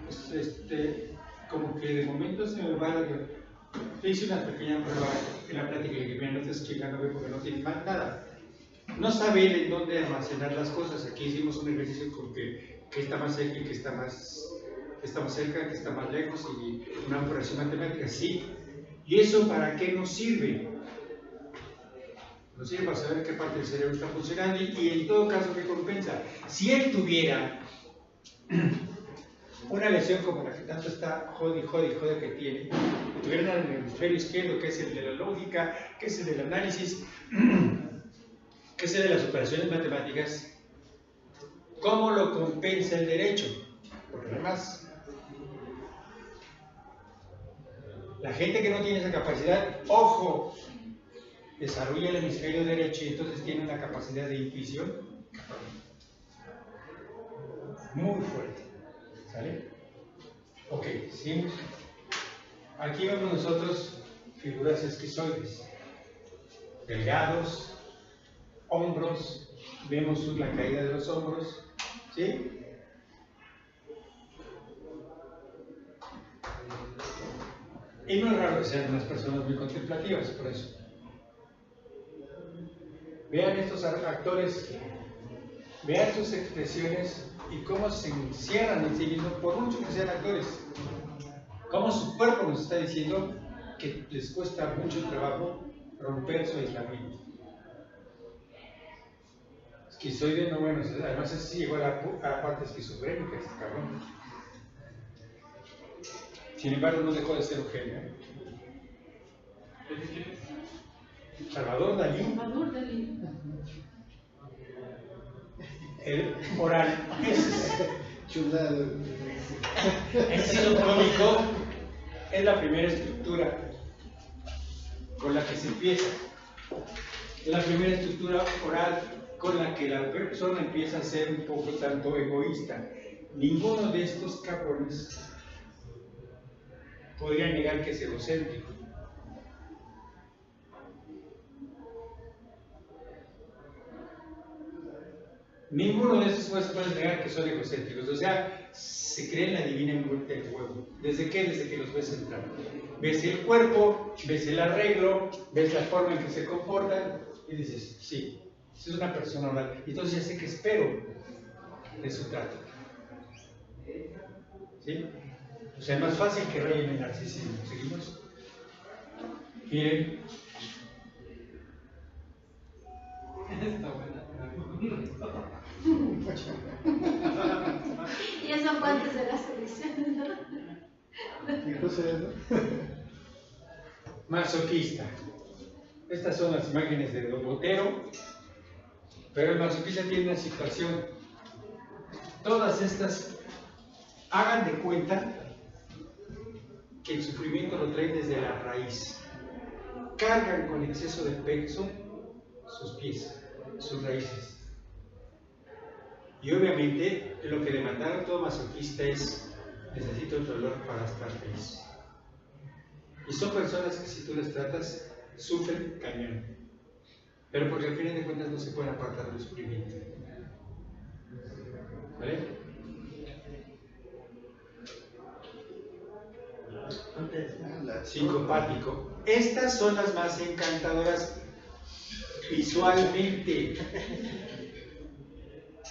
como que de momento se me va le hice una pequeña prueba en la plática y que mira, no estás chingando porque no tienes más nada. No sabe él en dónde almacenar las cosas. Aquí hicimos un ejercicio con que está más cerca y que está más cerca, que está más lejos, y una operación matemática, sí. ¿Y eso para qué nos sirve? Nos sirve para saber qué parte del cerebro está funcionando y en todo caso qué compensa. Si él tuviera una lesión como la que tanto está jode que tiene, y tuviera en el hemisferio izquierdo, que es el de la lógica, que es el del análisis, que es el de las operaciones matemáticas, ¿cómo lo compensa el derecho? Porque además, la gente que no tiene esa capacidad, ojo, desarrolla el hemisferio derecho y entonces tiene una capacidad de intuición muy fuerte. ¿Sale? Ok, seguimos. Aquí vemos nosotros figuras esquizoides, delgados, hombros, vemos la caída de los hombros, ¿sí? Y no es raro que sean unas personas muy contemplativas, por eso. Vean estos actores, vean sus expresiones y cómo se encierran en sí mismos, por mucho que sean actores. Cómo su cuerpo nos está diciendo que les cuesta mucho trabajo romper su aislamiento. Esquizoide, no, bueno, además sí llegó a la parte esquizofrénica, este cabrón. Sin embargo, no dejó de ser un genio. Salvador Dalí. El oral. Chulado. El estilo cómico es la primera estructura con la que se empieza. Es la primera estructura oral con la que la persona empieza a ser un poco tanto egoísta. Ninguno de estos cabrones podría negar que es egocéntrico. Ninguno de esos jueces puede negar que son egocéntricos. O sea, se creen la divina muerte del huevo. ¿Desde qué? Desde que los ves entrar. Ves el cuerpo, ves el arreglo, ves la forma en que se comportan y dices, sí, es una persona oral. Y entonces ya sé qué espero de su trato. ¿Sí? O sea, es más fácil que reyen el narcisismo. ¿Seguimos? Miren. Está buena. Y eso fue antes de la selección, ¿no? ¿Qué cosa es, no? Masoquista. Estas son las imágenes de Don Botero, pero el masoquista tiene una situación. Todas estas, hagan de cuenta que el sufrimiento lo traen desde la raíz. Cargan con exceso de peso sus pies, sus raíces. Y obviamente lo que demandaron todo masoquista es: necesito el dolor para estar feliz. Y son personas que si tú les tratas, sufren cañón. Pero porque al final de cuentas no se pueden apartar del sufrimiento. ¿Vale? Psicopático. Estas son las más encantadoras visualmente.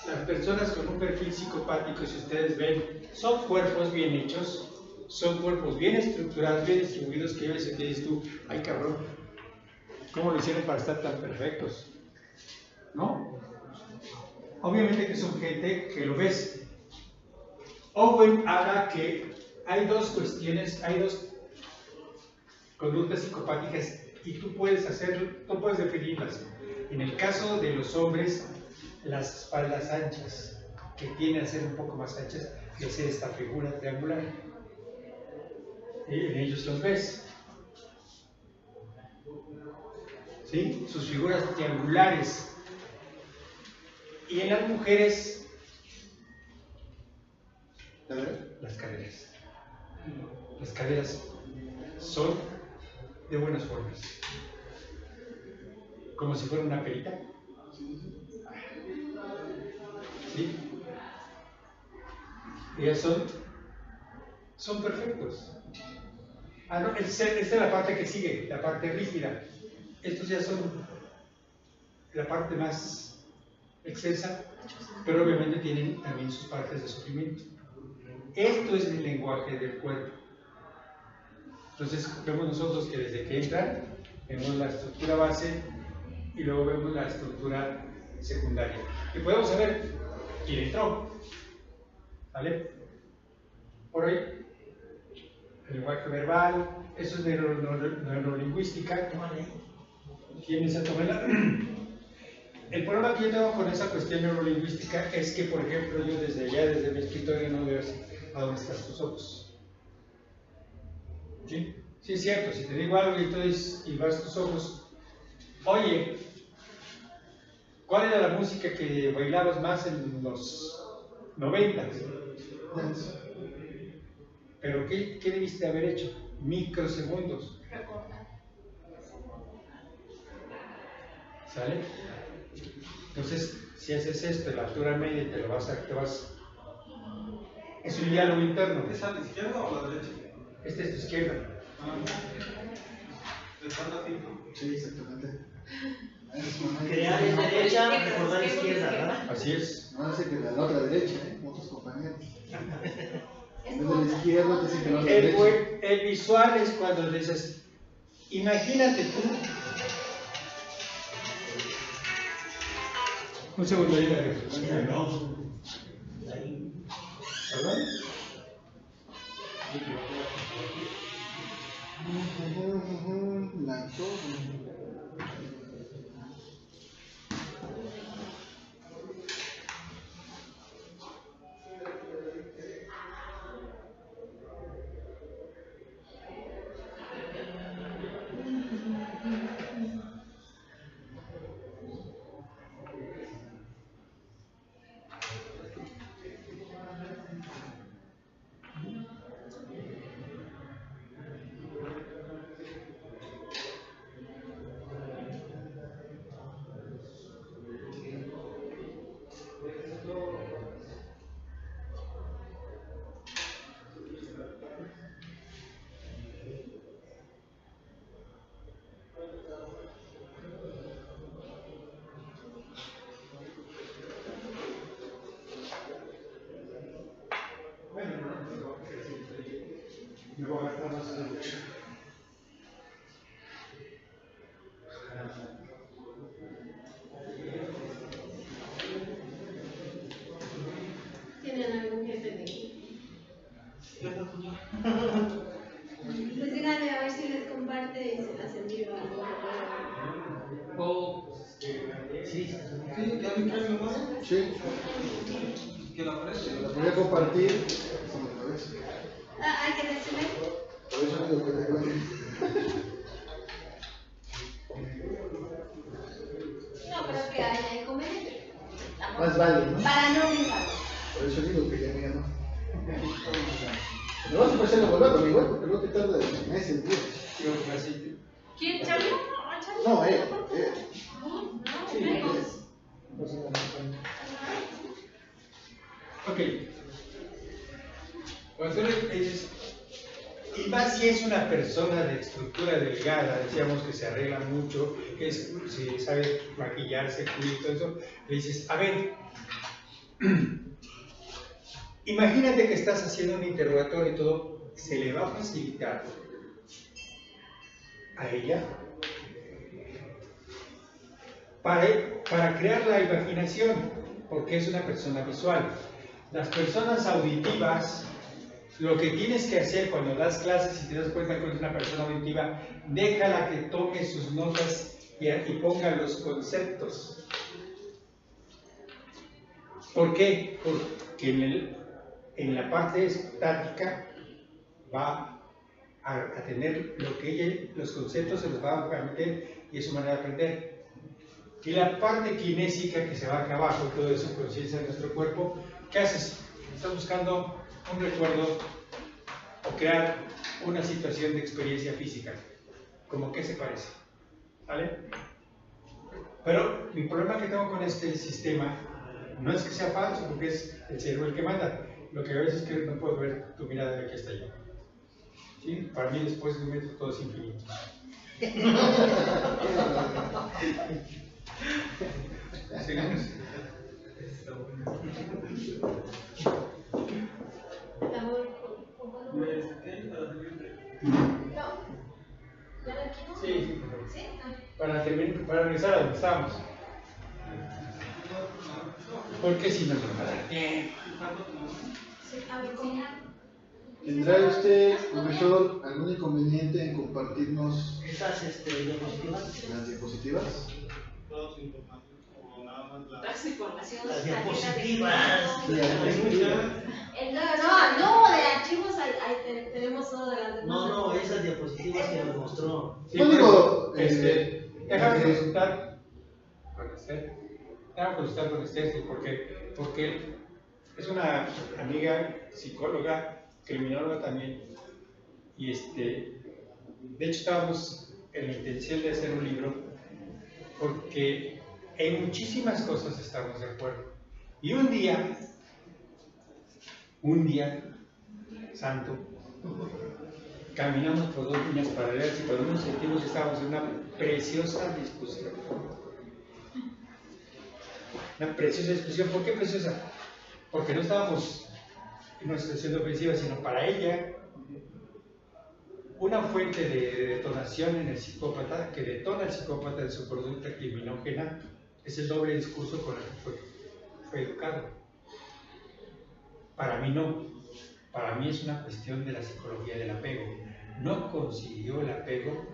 Las personas con un perfil psicopático, si ustedes ven, son cuerpos bien hechos, son cuerpos bien estructurados, bien distribuidos, que a veces te dices tú, ay cabrón, ¿cómo lo hicieron para estar tan perfectos? ¿No? Obviamente que son gente que lo ves. Owen habla que hay dos cuestiones, hay dos conductas psicopáticas y tú puedes definirlas. En el caso de los hombres, las espaldas anchas, que tienden a ser un poco más anchas, que es esta figura triangular. En ellos los ves. ¿Sí? Sus figuras triangulares. Y en las mujeres, caderas. Las caderas son de buenas formas. Como si fuera una perita. ¿Sí? Ellas son perfectos. Ah, no, esta es la parte que sigue, la parte rígida. Estos ya son la parte más extensa, pero obviamente tienen también sus partes de sufrimiento. Esto es el lenguaje del cuerpo. Entonces, vemos nosotros que desde que entran, vemos la estructura base y luego vemos la estructura secundaria. Y podemos saber quién entró. ¿Vale? Por hoy, el lenguaje verbal, eso es neurolingüística. ¿Quién es esa novela? El problema que yo tengo con esa cuestión neurolingüística es que, por ejemplo, yo desde allá, desde mi escritorio, no veo a dónde están tus ojos. ¿Sí? Sí, es cierto, si te digo algo y entonces y vas tus ojos, oye, ¿cuál era la música que bailabas más en los 90? Pero ¿qué debiste haber hecho? Microsegundos. ¿Sale? Entonces, si haces esto en la altura media y te vas. Es un diálogo interno. ¿Es a la izquierda o a la derecha? Esta es tu izquierda. ¿Estando así, no? Sí, exactamente. Crear es derecha, recordar izquierda, ¿verdad? Así es. No hace que la otra derecha, otros compañeros. En vez de la izquierda, dicen que la otra derecha. El visual es cuando dices, imagínate tú. Un segundo, ahí ¿perdón? Me voy a gastar más de mucho. ¿Tienen algún jefe de pues díganle a ver si les comparte y se las envío a Sí, ¿Ya me traes nomás? Sí, ¿Que la aparece? la voy a compartir. Eso me parece. hay que decirle. Por eso digo que te cuente. No, pero que haya inconveniente. Más vale, ¿no? Para no brincar. Por eso digo que ya me ganó. No vas a pasar la volada, igual, porque no te tarda meses, días. ¿Quién, Charlie? No, Ok. Cuando tú le dices, y más si es una persona de estructura delgada, decíamos que se arregla mucho, que si sabe maquillarse, cuida y todo eso, le dices, a ver, imagínate que estás haciendo un interrogatorio y todo, se le va a facilitar a ella para crear la imaginación, porque es una persona visual. Las personas auditivas, lo que tienes que hacer cuando das clases y te das cuenta que eres una persona auditiva, déjala que tome sus notas y ponga los conceptos. ¿Por qué? Porque en la parte estática va a tener lo que ella, los conceptos se los va a meter y es su manera de aprender. Y la parte kinésica que se va acá abajo, todo eso, conciencia de nuestro cuerpo, ¿qué haces? Estás buscando un recuerdo o crear una situación de experiencia física. ¿Cómo que se parece? ¿Vale? Pero mi problema que tengo con este sistema no es que sea falso, porque es el cerebro el que manda. Lo que a veces es que no puedo ver tu mirada de aquí hasta allá. ¿Sí? Para mí, después de un metro, todo es infinito. Sigamos. Sí, para regresar a donde estábamos. Porque si no nos va a dar tiempo. ¿Tendrá usted, profesor, algún inconveniente en compartirnos Esas diapositivas. las diapositivas? Toda su información, o nada más la. Las diapositivas. No, de archivos ahí tenemos todo de las demás. No, esas diapositivas que nos mostró. Sí, No digo, déjame consultar con usted. Déjame consultar con usted, porque es una amiga psicóloga, criminóloga también, y de hecho estábamos en la intención de hacer un libro, porque en muchísimas cosas estamos de acuerdo. Y un día santo, caminamos por dos líneas paralelas y cuando nos sentimos estábamos en una preciosa discusión. Una preciosa discusión. ¿Por qué preciosa? Porque no estábamos en una situación ofensiva, sino para ella. Una fuente de detonación en el psicópata, que detona al psicópata de su conducta criminógena, es el doble discurso con el que fue educado. Para mí no. Para mí es una cuestión de la psicología del apego. No consiguió el apego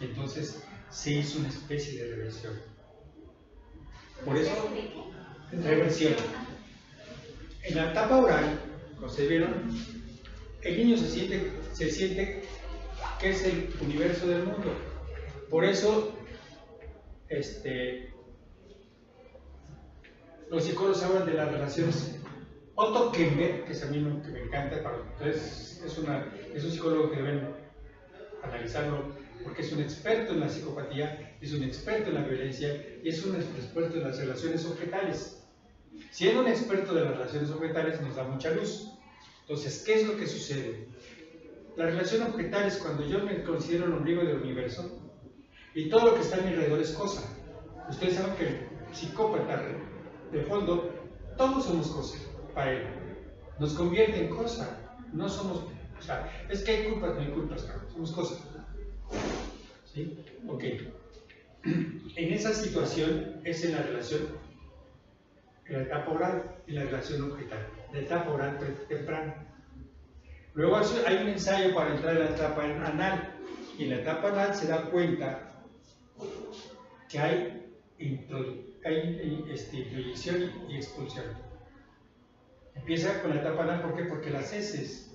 y entonces se hizo una especie de reversión. Por eso, reversión. En la etapa oral, como ustedes vieron, el niño se siente que es el universo del mundo. Por eso, los psicólogos hablan de las relaciones. Otto Kemper, que es a mí que me encanta, entonces es un psicólogo que deben analizarlo, porque es un experto en la psicopatía, es un experto en la violencia y es un experto en las relaciones objetales. Siendo un experto de las relaciones objetales nos da mucha luz. Entonces, ¿qué es lo que sucede? La relación objetal es cuando yo me considero el ombligo del universo y todo lo que está a mi alrededor es cosa. Ustedes saben que el psicópata, de fondo, todos somos cosas para él. Nos convierte en cosa. No somos, o sea, es que hay culpas, no hay culpas, somos cosas. ¿Sí? Ok. En esa situación es en la relación, en la etapa oral, en la relación objetal, la etapa oral temprana. Luego hay un ensayo para entrar en la etapa anal, y en la etapa anal se da cuenta que hay introyección y expulsión. Empieza con la etapa anal, ¿por qué? Porque las heces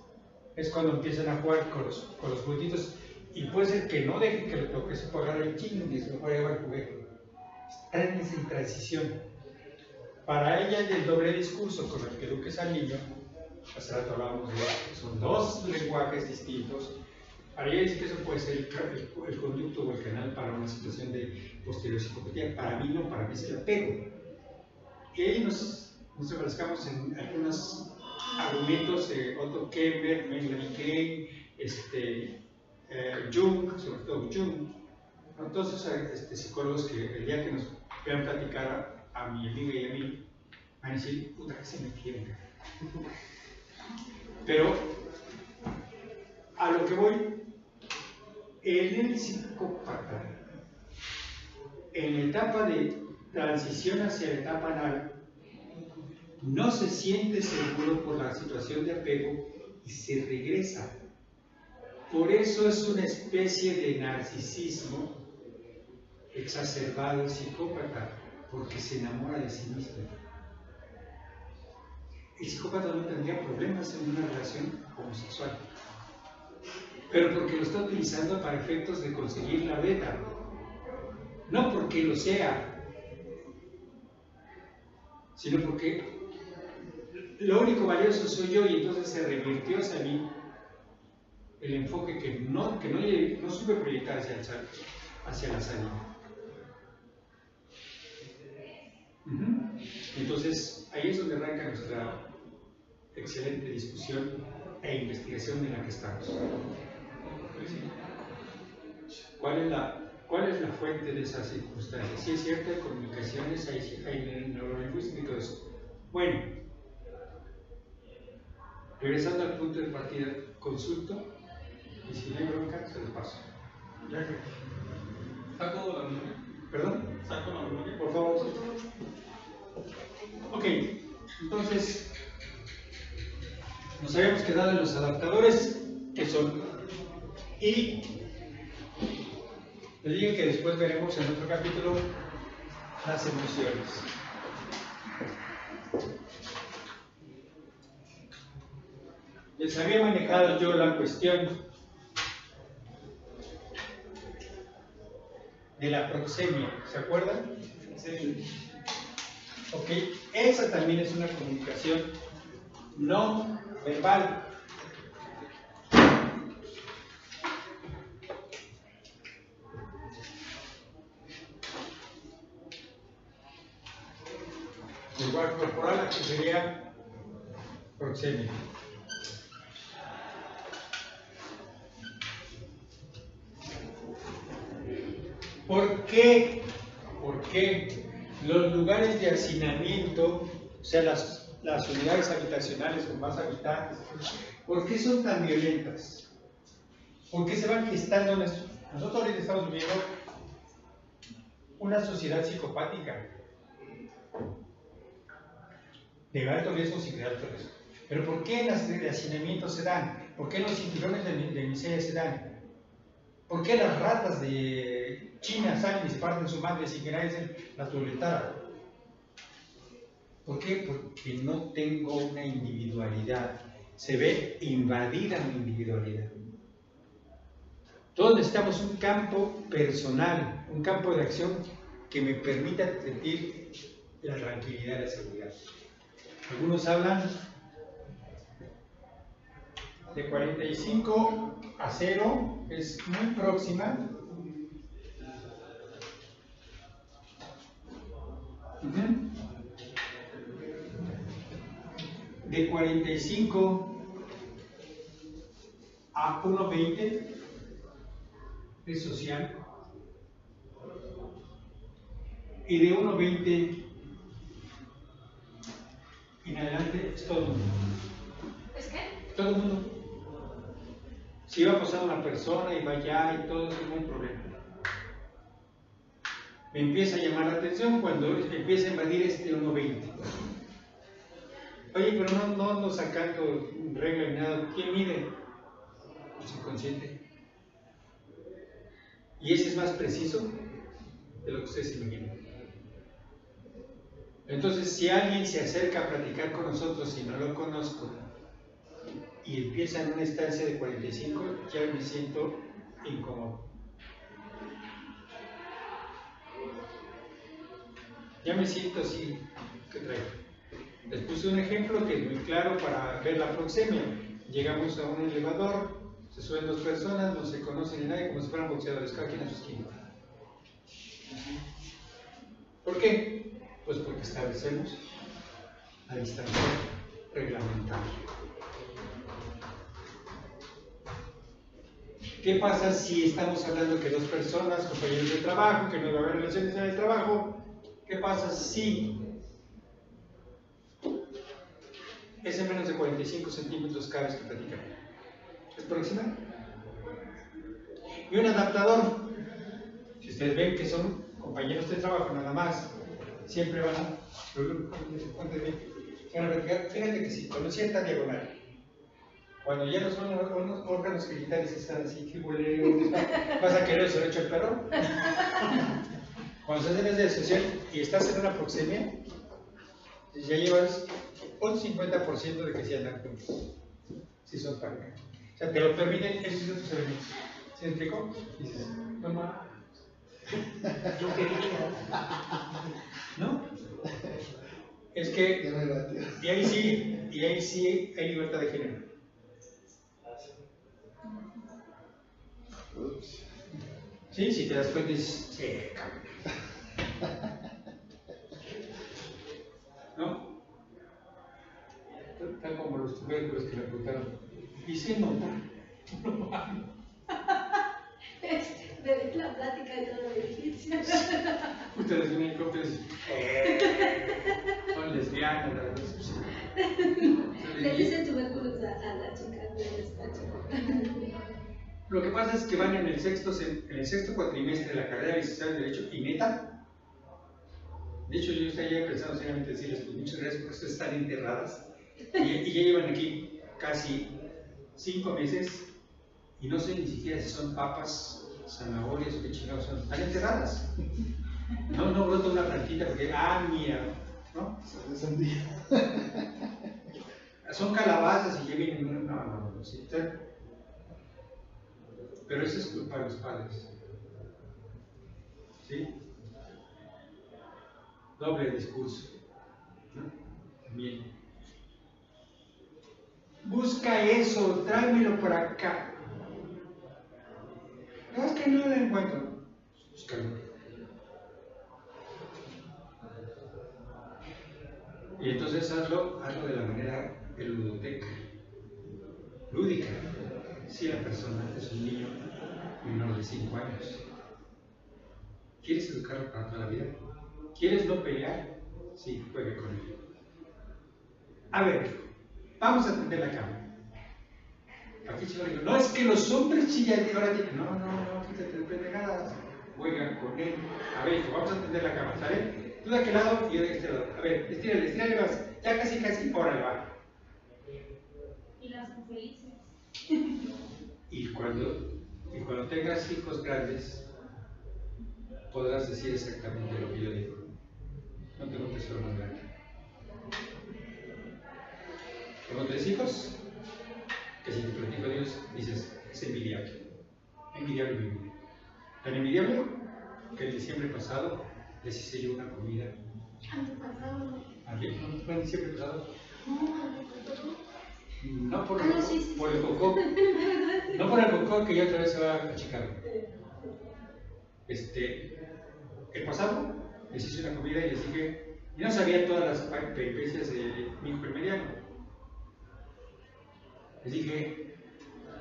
es cuando empiezan a jugar con los juguetitos, y puede ser que no dejen que lo toque, se puede agarrar el chino y se lo puede llevar el juguete. Está en esa transición. Para ella, el doble discurso con el que eduques al niño, hace rato hablábamos de son dos lenguajes distintos. Para ella dice que eso puede ser el conducto o el canal para una situación de posterior psicopatía. Para mí no, para mí es el apego. Y ahí nos enfrascamos en algunos argumentos de Otto Kemper, Melanie Klein, Jung, sobre todo Jung. Entonces, psicólogos que el día que nos vean platicar a mi amiga y a mí, van a decir, puta, que se metieron. Pero, a lo que voy, en el psicópata, en la etapa de transición hacia la etapa anal, no se siente seguro por la situación de apego y se regresa. Por eso es una especie de narcisismo exacerbado el psicópata, porque se enamora de sí mismo. El psicópata no tendría problemas en una relación homosexual, pero porque lo está utilizando para efectos de conseguir la beta, no porque lo sea, sino porque lo único valioso soy yo, y entonces se revirtió hacia mí el enfoque que no supe proyectar hacia la salida. Entonces, ahí es donde arranca nuestra excelente discusión e investigación en la que estamos. ¿Cuál es la fuente de esas circunstancias? Si es cierto, hay comunicaciones, hay neurolingüística y todo eso. Bueno, regresando al punto de partida, consulto y si no hay bronca, se lo paso. ¿Saco la memoria? ¿Perdón? ¿Saco la memoria? Por favor. Ok, entonces nos habíamos quedado en los adaptadores, que son, y les dije que después veremos en otro capítulo las emociones. Les había manejado yo la cuestión de la proxemia, ¿se acuerdan? Sí. Ok, esa también es una comunicación no verbal. Igual corporal, aquí sería proxemia. ¿Por qué? Porque los lugares de hacinamiento, o sea, las unidades habitacionales con más habitantes, ¿por qué son tan violentas? ¿Por qué se van gestando en esto? Nosotros ahorita estamos viviendo una sociedad psicopática, de alto riesgo y de alto riesgo. Pero ¿por qué las de hacinamiento se dan? ¿Por qué los cinturones de miseria se dan? ¿Por qué las ratas de China salen y se parten su madre sin que nadie las violentara? ¿Por qué? Porque no tengo una individualidad. Se ve invadida mi individualidad. Todos necesitamos un campo personal, un campo de acción que me permita sentir la tranquilidad y la seguridad. Algunos hablan de 45 a 0, es muy próxima. De 45 a 1,20 es social. Y de 1,20 en adelante es todo el mundo. ¿Es qué? Todo el mundo. Si va a pasar una persona y va allá y todo eso, no hay problema. Me empieza a llamar la atención cuando empieza a invadir este 1,20. Oye, pero no ando sacando regla ni nada. ¿Quién mide? El subconsciente. Y ese es más preciso de lo que ustedes imaginan. Entonces, si alguien se acerca a platicar con nosotros y no lo conozco, y empieza en una estancia de 45, ya me siento incómodo. Ya me siento así, ¿qué traigo? Les puse un ejemplo que es muy claro para ver la proxemia. Llegamos a un elevador, se suben dos personas, no se conocen ni nadie, como si fueran boxeadores, cada quien a su esquina. ¿Por qué? Pues porque establecemos la distancia reglamentaria. ¿Qué pasa si estamos hablando que dos personas, compañeros de trabajo, que no va a haber relaciones en el trabajo? ¿Qué pasa si es en menos de 45 centímetros cada vez que platican? ¿Es próxima? Y un adaptador, si ustedes ven que son compañeros de trabajo nada más, siempre van a fíjate que si con cierta diagonal, cuando ya no son unos órganos genitales que están así, que huele, vas a querer el derecho al perro. Cuando se hacen de social y estás en una proxemia, ya llevas un 50% de que sí andan juntos, si son pareja. O sea, te lo permiten esos otros elementos. ¿Sí me explico? Dices, toma. Yo quería. ¿No? Es que, y ahí sí hay libertad de género. Sí, si te das cuenta, dices, sí, cabrón. ¿No? Tal como los tubérculos que le preguntaron, ¿y si no? De la plática de todo el edificio. Ustedes vienen con ustedes, son lesbianas, ¿verdad? Le dicen tubérculos a la chica del despacho. Lo que pasa es que van en el sexto cuatrimestre de la carrera de licenciado en Derecho y neta. De hecho, yo estaría pensando seriamente decirles, pues muchas gracias por ustedes están enterradas. Y ya llevan aquí casi 5 meses y no sé ni siquiera si son papas, zanahorias o qué chingados son. Están enterradas. No brota una plantita porque, mira, ¿no? Son calabazas y ya vienen. No, sí. Pero eso es culpa de los padres. ¿Sí? Doble discurso. ¿No? Bien. Busca eso, tráemelo por acá. No, es que no lo encuentro. Búscalo. Y entonces hazlo de la manera ludoteca, lúdica. Si la persona es un niño menor de 5 años, ¿quieres educarlo para toda la vida? ¿Quieres no pelear? Sí, juegue con él. A ver, vamos a tender la cama. Aquí se digo, no, es que los hombres chillan y ahora dicen, no, quítate de pendejadas. Juega con él. A ver, hijo, vamos a tender la cama, ¿sale? Tú de aquel lado y yo de este lado. A ver, estírale más. Ya casi, órale, va. Y las felices. Y cuando tengas hijos grandes, podrás decir exactamente lo que yo digo. No tengo un tesoro más grande. Tengo 3 hijos, que si te platico a Dios, dices, es envidiable. Envidiable mi vida. Tan envidiable que el diciembre pasado les hice yo una comida. Antepasado. ¿Ayer? ¿No fue en diciembre pasado? No por, Sí. por el cocó. No por el cocó que ya otra vez se va a Chicago. El pasado les hice una comida y les dije, y no sabía todas las peripecias de mi hijo el mediano. Les dije,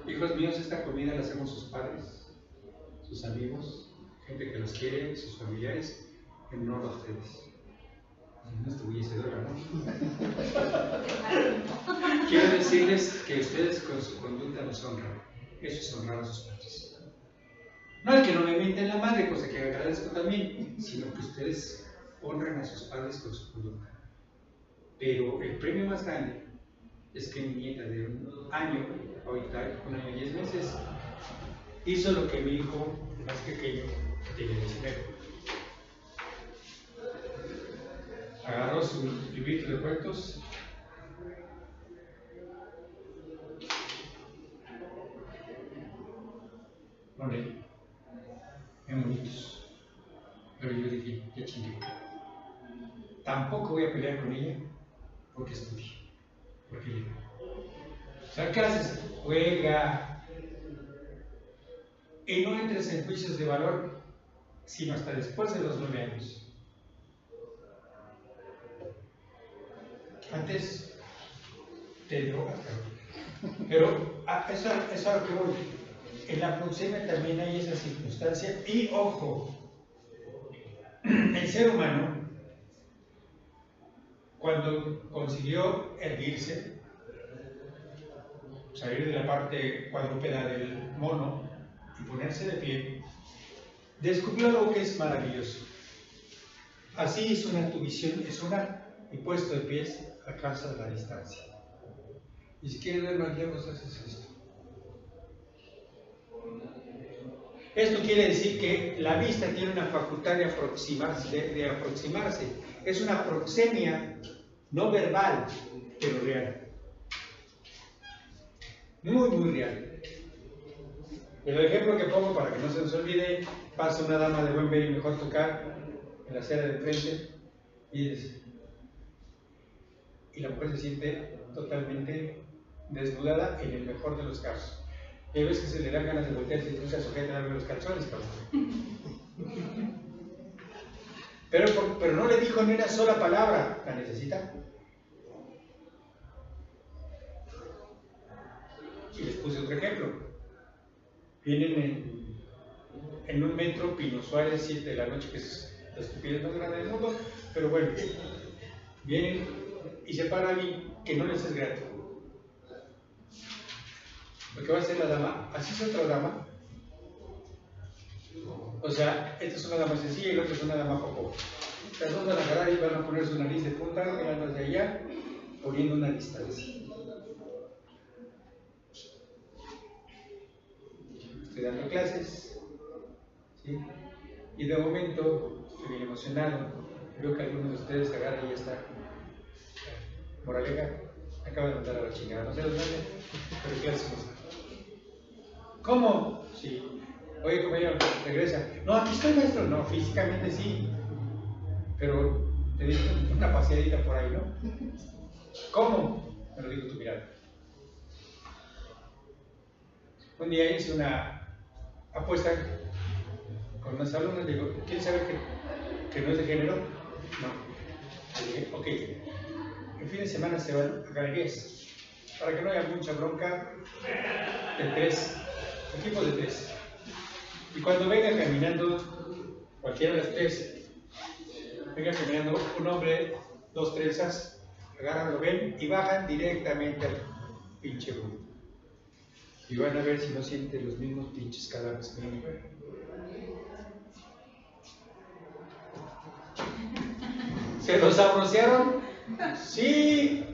hijos míos, esta comida la hacemos sus padres, sus amigos, gente que los quiere, sus familiares, en honor a ustedes. No estuviese dura, ¿no? Quiero decirles que ustedes con su conducta nos honran. Eso es honrar a sus padres. No el que no le mienten la madre, cosa que agradezco también, sino que ustedes honran a sus padres con su conducta. Pero el premio más grande es que mi nieta de 1 año, ahorita 1 año y 10 meses, hizo lo que mi hijo más pequeño tenía 19. Agarró su librito de cuentos no leí, en bonitos, pero yo dije, ya chingué. Tampoco voy a pelear con ella porque estudie, porque lee. O sea, ¿qué haces? Juega. Y no entres en juicios de valor, sino hasta después de los 9 años. Antes te drogas, pero eso es a lo que voy. En la proxemia también hay esa circunstancia. Y ojo, el ser humano, cuando consiguió erguirse, salir de la parte cuadrúpeda del mono y ponerse de pie, descubrió algo que es maravilloso. Así es una tubisión, es una, y puesto de pies alcanza la distancia. Y si quieres ver más lejos, haces esto. Esto quiere decir que la vista tiene una facultad de aproximarse. Es una proxemia no verbal, pero real. Muy, muy real. El ejemplo que pongo para que no se nos olvide, pasa una dama de buen ver y mejor tocar en la acera de frente y la mujer se siente totalmente desnudada en el mejor de los casos. Y hay veces que se le dan ganas de voltearse y se sujeta a los calzones, cabrón. Pero no le dijo ni una sola palabra. ¿La necesita? Y les puse otro ejemplo. Vienen en un metro Pino Suárez, 7 de la noche, que es la estupidez más grande del mundo, pero bueno, vienen y se para alguien que no les es grato. Lo que va a hacer la dama, así es otra dama. O sea, esta es una dama sencilla y la otra es una dama poco. Las dos van a agarrar y van a poner su nariz de punta, mirando hacia allá, poniendo una distancia. Estoy dando clases, ¿sí? Y de momento estoy bien emocionado. Veo que alguno de ustedes agarra y ya está. Moraleja, acaba de mandar a la chingada, no sé dónde, pero clases no sé. ¿Cómo? Sí. Oye, compañero, regresa. No, aquí estoy, maestro. No, físicamente sí. Pero te di una paseadita por ahí, ¿no? ¿Cómo? Me lo digo tu mirada. Un día hice una apuesta con unas alumnas. Le digo, ¿quieren saber que no es de género? No. Le dije, ok. El fin de semana se van a galerías. Para que no haya mucha bronca, de 3. Equipos de 3. Y cuando venga caminando, cualquiera de las 3, venga caminando un hombre, 2 trenzas, agarran, lo ven y bajan directamente al pinche grupo. Y van a ver si no sienten los mismos pinches cadáveres que van a ver. ¿Se los sabrosearon? Sí.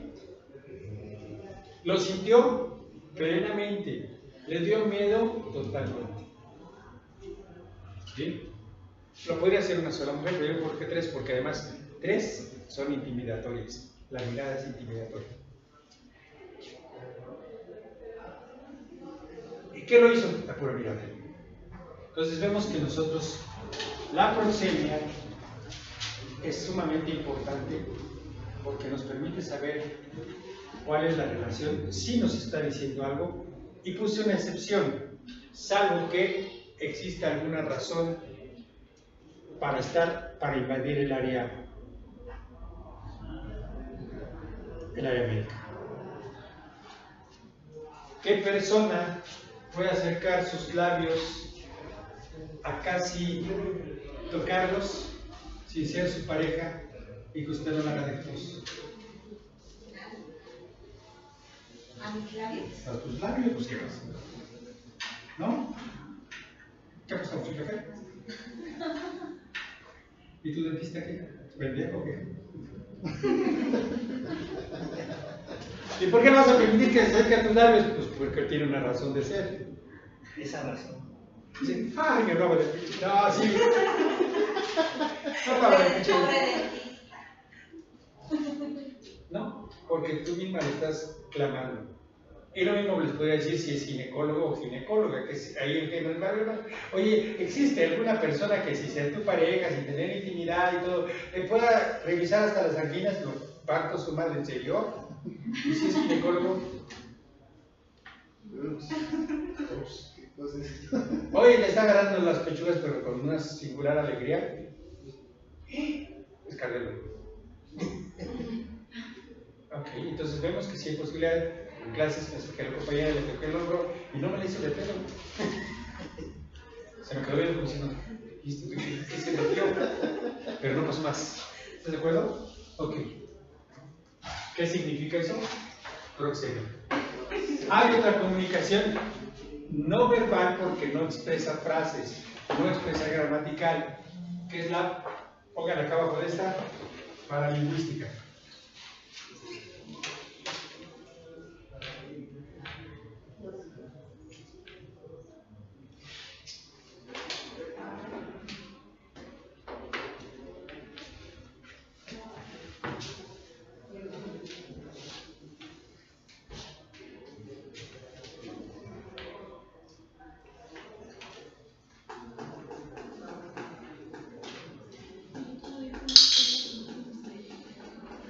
Lo sintió plenamente. Le dio miedo totalmente. ¿Sí? Lo podría hacer una sola mujer, pero yo por qué 3, porque además 3 son intimidatorias. La mirada es intimidatoria. ¿Y qué lo hizo? La pura mirada. Entonces vemos que nosotros, la proxemia es sumamente importante porque nos permite saber cuál es la relación, si nos está diciendo algo, y puse una excepción, salvo que exista alguna razón para invadir el área médica. ¿Qué persona puede acercar sus labios a casi tocarlos sin ser su pareja y que usted no la haga de tos? ¿A mis labios? A tus labios, pues qué pasa. ¿No? ¿Qué ha pasado con su café? ¿Y tu dentista qué? ¿Pendejo o qué? ¿Y por qué no vas a permitir que se acerque a tus labios? Pues porque tiene una razón de ser. Esa razón. Dice, ay, me hablaba de ti. No, sí. No hablaba de ti. No, porque tú misma le estás clamando. Y lo mismo les podría decir si es ginecólogo o ginecóloga, que es ahí el que nos va a ver. Oye, ¿existe alguna persona que si sea tu pareja, sin tener intimidad y todo, le pueda revisar hasta las anginas, lo parto su madre, en serio? ¿Y si es ginecólogo? Oye, le está agarrando las pechugas, pero con una singular alegría. Es cardiólogo. Ok, entonces vemos que sí hay posibilidad. En clases me acerqué a la compañera, le toqué el hombro y no me le hice de pelo. Se me quedó viendo como diciendo, ¿qué se metió? Pero no pasó más. ¿Estás de acuerdo? Ok. ¿Qué significa eso? Proxemia. Hay otra comunicación no verbal porque no expresa frases, no expresa gramatical, que es la, póngale acá abajo de esta, paralingüística.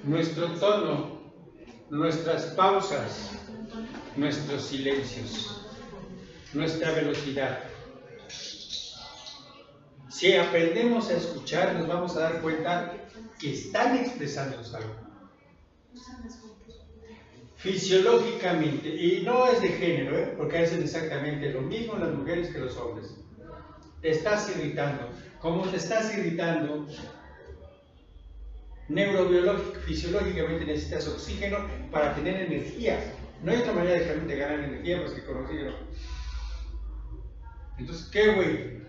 Nuestro tono, nuestras pausas, nuestros silencios. nuestra velocidad. Si aprendemos a escuchar, nos vamos a dar cuenta que están expresándonos algo. Fisiológicamente, y no es de género, porque hacen exactamente lo mismo las mujeres que los hombres. Te estás irritando. Como te estás irritando, neurobiológico, fisiológicamente necesitas oxígeno para tener energía. No hay otra manera de ganar energía más que con oxígeno. Entonces, ¿qué güey?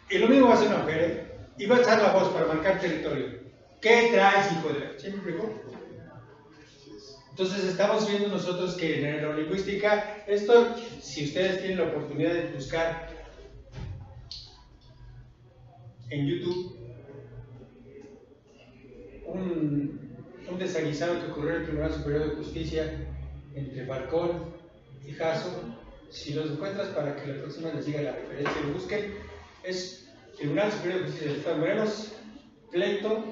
Y lo mismo va a hacer una mujer, ¿eh? Y va a echar la voz para marcar territorio. ¿Qué traes, hijo de la...? ¿Sí me explicó? Entonces estamos viendo nosotros que en neurolingüística, esto, si ustedes tienen la oportunidad de buscar en YouTube un desaguisado que ocurrió en el Tribunal Superior de Justicia entre Falcón y Jasso, si los encuentras para que la próxima les diga la referencia y lo busquen, es Tribunal Superior de Justicia del Estado de Morelos, pleito,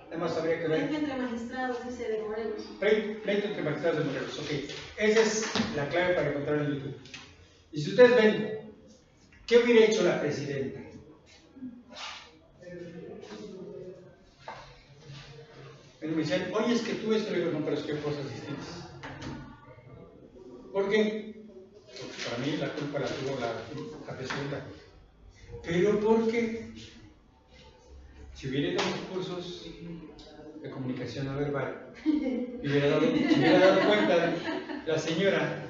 nada más habría que ver. Pleito entre magistrados, dice de Morelos. Pleito entre magistrados de Morelos, ok. Esa es la clave para encontrarlo en YouTube. Y si ustedes ven, ¿qué hubiera hecho la presidenta? Me decían, oye, es que tú esto, le digo, no, pero es que cosas distintas. ¿Por qué? Porque para mí la culpa la tuvo la presidenta. ¿Pero por qué? Si hubiera ido a los cursos de comunicación no verbal, y hubiera dado cuenta la señora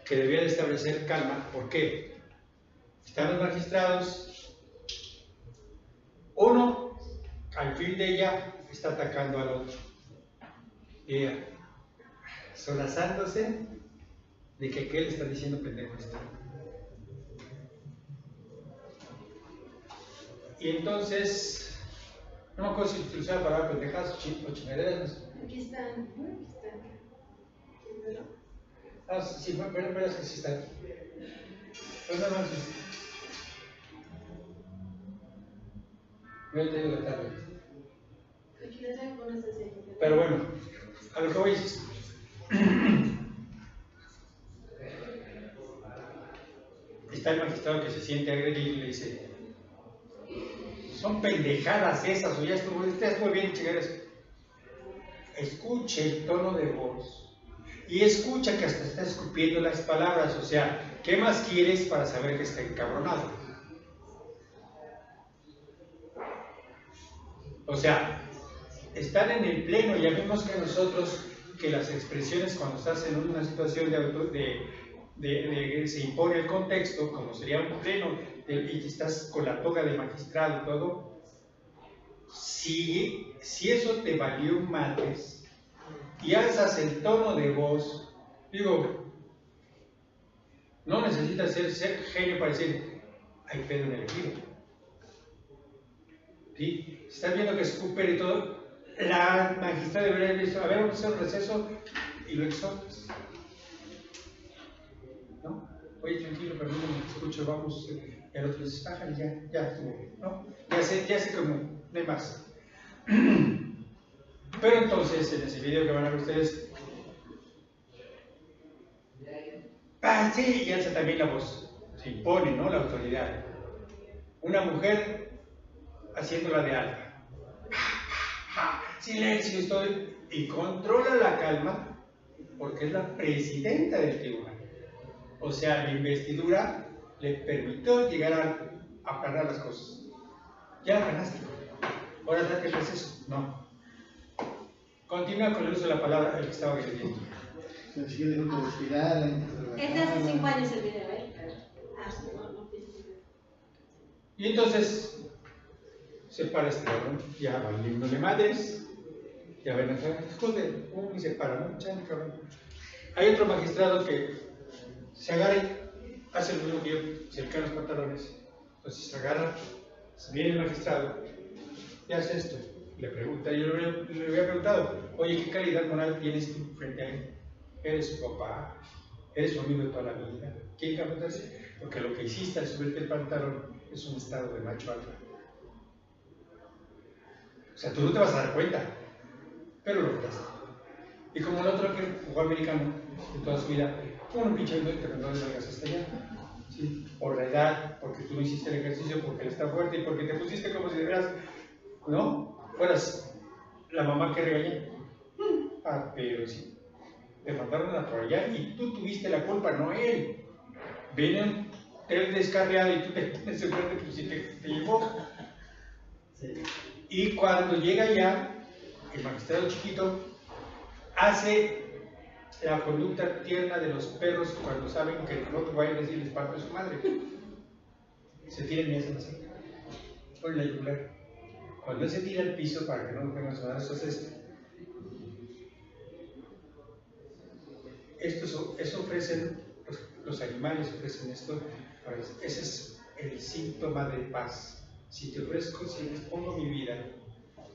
que debía de establecer calma. ¿Por qué? Están los magistrados, uno, al fin de ella, está atacando al otro. Ella, solazándose de que aquel está diciendo pendejo esto. Y entonces, no me acuerdo si utilizaba la palabra pendejas o chingaderas. Aquí están. Ah, sí, pero es que sí está. Pues no, no, sí. Yo te digo de tarde. Aquí les traigo con esta serie. Pero bueno, a lo que voy es. Está el magistrado que se siente agredido y le dice: son pendejadas esas, o ya estuvo bien, chingaderas. Escuche el tono de voz y escucha que hasta está escupiendo las palabras. O sea, ¿qué más quieres para saber que está encabronado? O sea, están en el pleno. Ya vimos que nosotros, que las expresiones cuando estás en una situación se impone el contexto, como sería un pleno, y estás con la toga de magistrado y todo, si eso te valió madres y alzas el tono de voz, digo, no necesitas ser genio para decir, hay pedo en el equipo. ¿Sí? Si estás viendo que escupen y todo, la magistrada debería haber visto, a ver, vamos a hacer un receso y lo exhortas. ¿No? Oye, tranquilo, perdón, me escucho, vamos. Y el otro dice, bájale, ya estuvo, ¿no? Ya sé como, no hay más. Pero entonces, en ese video que van a ver ustedes, sí, y alza también la voz, se impone, ¿no? La autoridad. Una mujer haciéndola de alfa. Silencio, estoy. Y controla la calma porque es la presidenta del tribunal. O sea, la investidura le permitió llegar a parar las cosas. Ya la ganaste. Ahora date el receso. No. Continúa con el uso de la palabra el que estaba agrediendo. Se sigue dejando de respirar. Es de hace 5 años el video, ¿eh? Y entonces se para este cabrón, ya valiéndole madres, ya ven acá, joder, y se para, ¿no? Chale, cabrón. Hay otro magistrado que se agarra y hace el mismo que yo, se le caen los pantalones. Entonces se agarra, viene el magistrado y hace esto. Le pregunta, yo le había preguntado, oye, ¿qué calidad moral tienes tú frente a él? ¿Eres su papá? ¿Eres su amigo de toda la vida? ¿Quién cabrón hace? Porque lo que hiciste al subirte el pantalón es un estado de macho alfa. O sea, tú no te vas a dar cuenta, pero lo quitaste. Y como el otro que jugó americano de toda su vida, Uno pinche no te no le hagas hasta allá. ¿Sí? Por la edad, porque tú no hiciste el ejercicio, porque él está fuerte y porque te pusiste como si fueras, ¿no? Fueras la mamá que regaña. Ah, pero sí. Te mandaron a por allá y tú tuviste la culpa, no él. Vienen él descarriado y tú te pones enfrente, pues si te llevó. Sí. Y cuando llega allá, el magistrado chiquito hace la conducta tierna de los perros cuando saben que el otro va a decir les parte de su madre. Se tiran y hacen así. Por la yugular. Cuando él se tira al piso para que no lo vengan a sonar, eso es esto. Eso ofrecen, los animales ofrecen esto. Ese es el síntoma de paz. Si te ofrezco, si les pongo mi vida,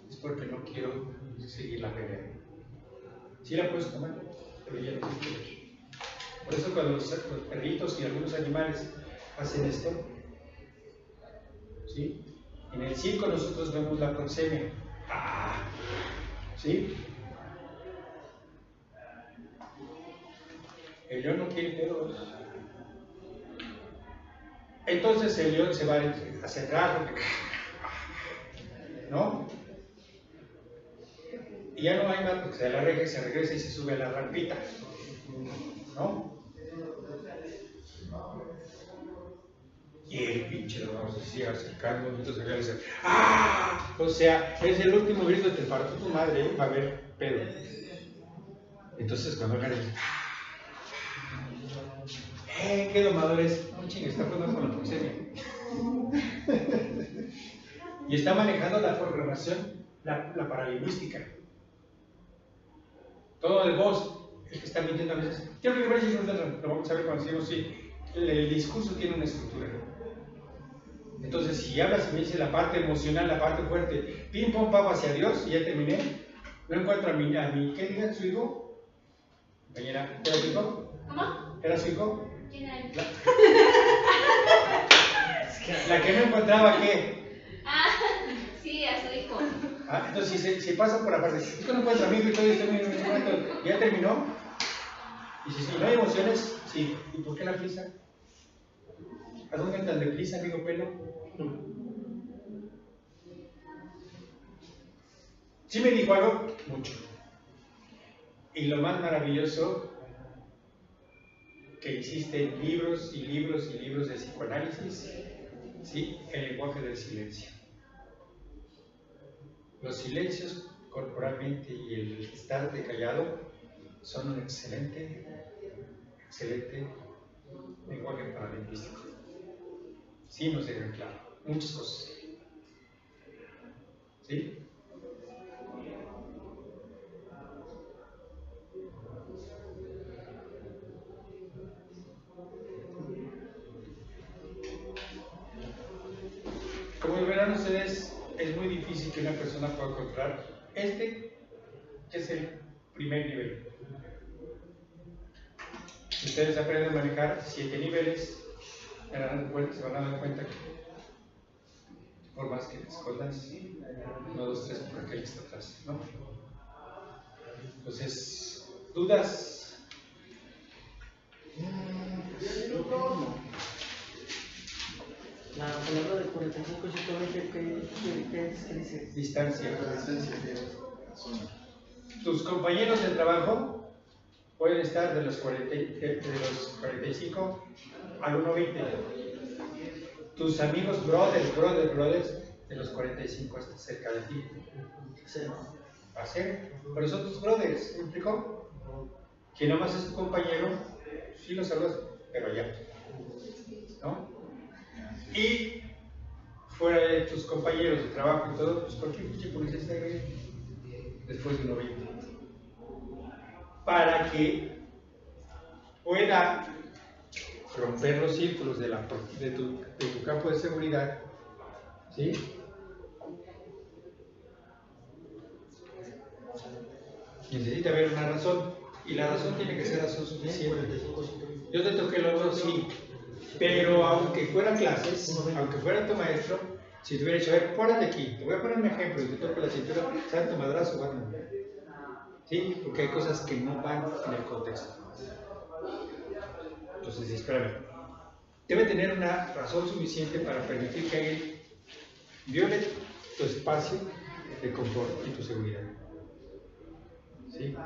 es porque no quiero seguir la regla. Sí la puedes tomar, pero ya no quiero. Por eso cuando los perritos y algunos animales hacen esto, ¿sí? En el circo nosotros vemos la proxemia. ¿Sí? El león no quiere pedos. Entonces el león se va a cerrar, ¿no? Y ya no hay más porque se regresa y se sube a la rampita, ¿no? Y el pinche lo vamos a decir acercando, entonces acá le dice, ¡ah! O sea, es el último grito, te partió tu madre, va a haber pedo. Entonces cuando agarra dice, qué domador es. No chingue, está jugando con la proxemia. Y está manejando la programación, la paralingüística. Todo el voz, el que está mintiendo a veces. Lo vamos a ver cuando decimos, sí, el discurso tiene una estructura. Entonces, si hablas y me dice la parte emocional, la parte fuerte, pim, pum, pam, hacia Dios, y ya terminé, no encuentro a mi ¿qué diga su hijo? Compañera, ¿era su hijo? ¿Cómo? ¿Era su hijo? ¿Quién era? La que no encontraba, ¿qué? Sí, a su hijo. Entonces, si pasa por la parte, es que no encuentro a mi hijo y todo esto, ¿ya terminó? Y si no hay emociones, sí. ¿Y por qué la prisa? ¿A dónde andan de prisa, amigo pelo? ¿Sí me dijo algo? Mucho. Y lo más maravilloso, que existen libros y libros y libros de psicoanálisis, ¿sí? El lenguaje del silencio. Los silencios corporalmente y el estarte callado son un excelente lenguaje paralingüístico. Sí nos dejan claro muchas cosas. ¿Sí? Como verán ustedes, es muy difícil que una persona pueda controlar que es el primer nivel. Si ustedes aprenden a manejar 7 niveles, se van a dar cuenta que por más que te escondas, 1, 2, 3, por aquel que está atrás, ¿no? Entonces, ¿dudas? La palabra de 45 ¿qué dice? Distancia. La distancia que es. Tus compañeros de trabajo pueden estar de los 45 al 1.20. Tus amigos brothers, de los 45 hasta cerca de ti. Va a ser, pero son tus brothers, ¿me explicó? Que nomás es tu compañero, sí lo saludas, pero ya, ¿no? Y fuera de tus compañeros de trabajo y todo, pues cualquier pinche policía está ahí después de 1.20. Para que pueda romper los círculos de tu campo de seguridad, ¿sí? Necesita haber una razón, y la razón tiene que ser razón suficiente. Yo te toqué el hombro, sí, pero aunque fuera clases, aunque fuera tu maestro, si te hubiera dicho, a ver, párate aquí, te voy a poner un ejemplo y te toco la cintura, santo madrazo, ¿sí? Porque hay cosas que no van en el contexto. Entonces, espérame. Debe tener una razón suficiente para permitir que alguien viole tu espacio de confort y tu seguridad. ¿Sí?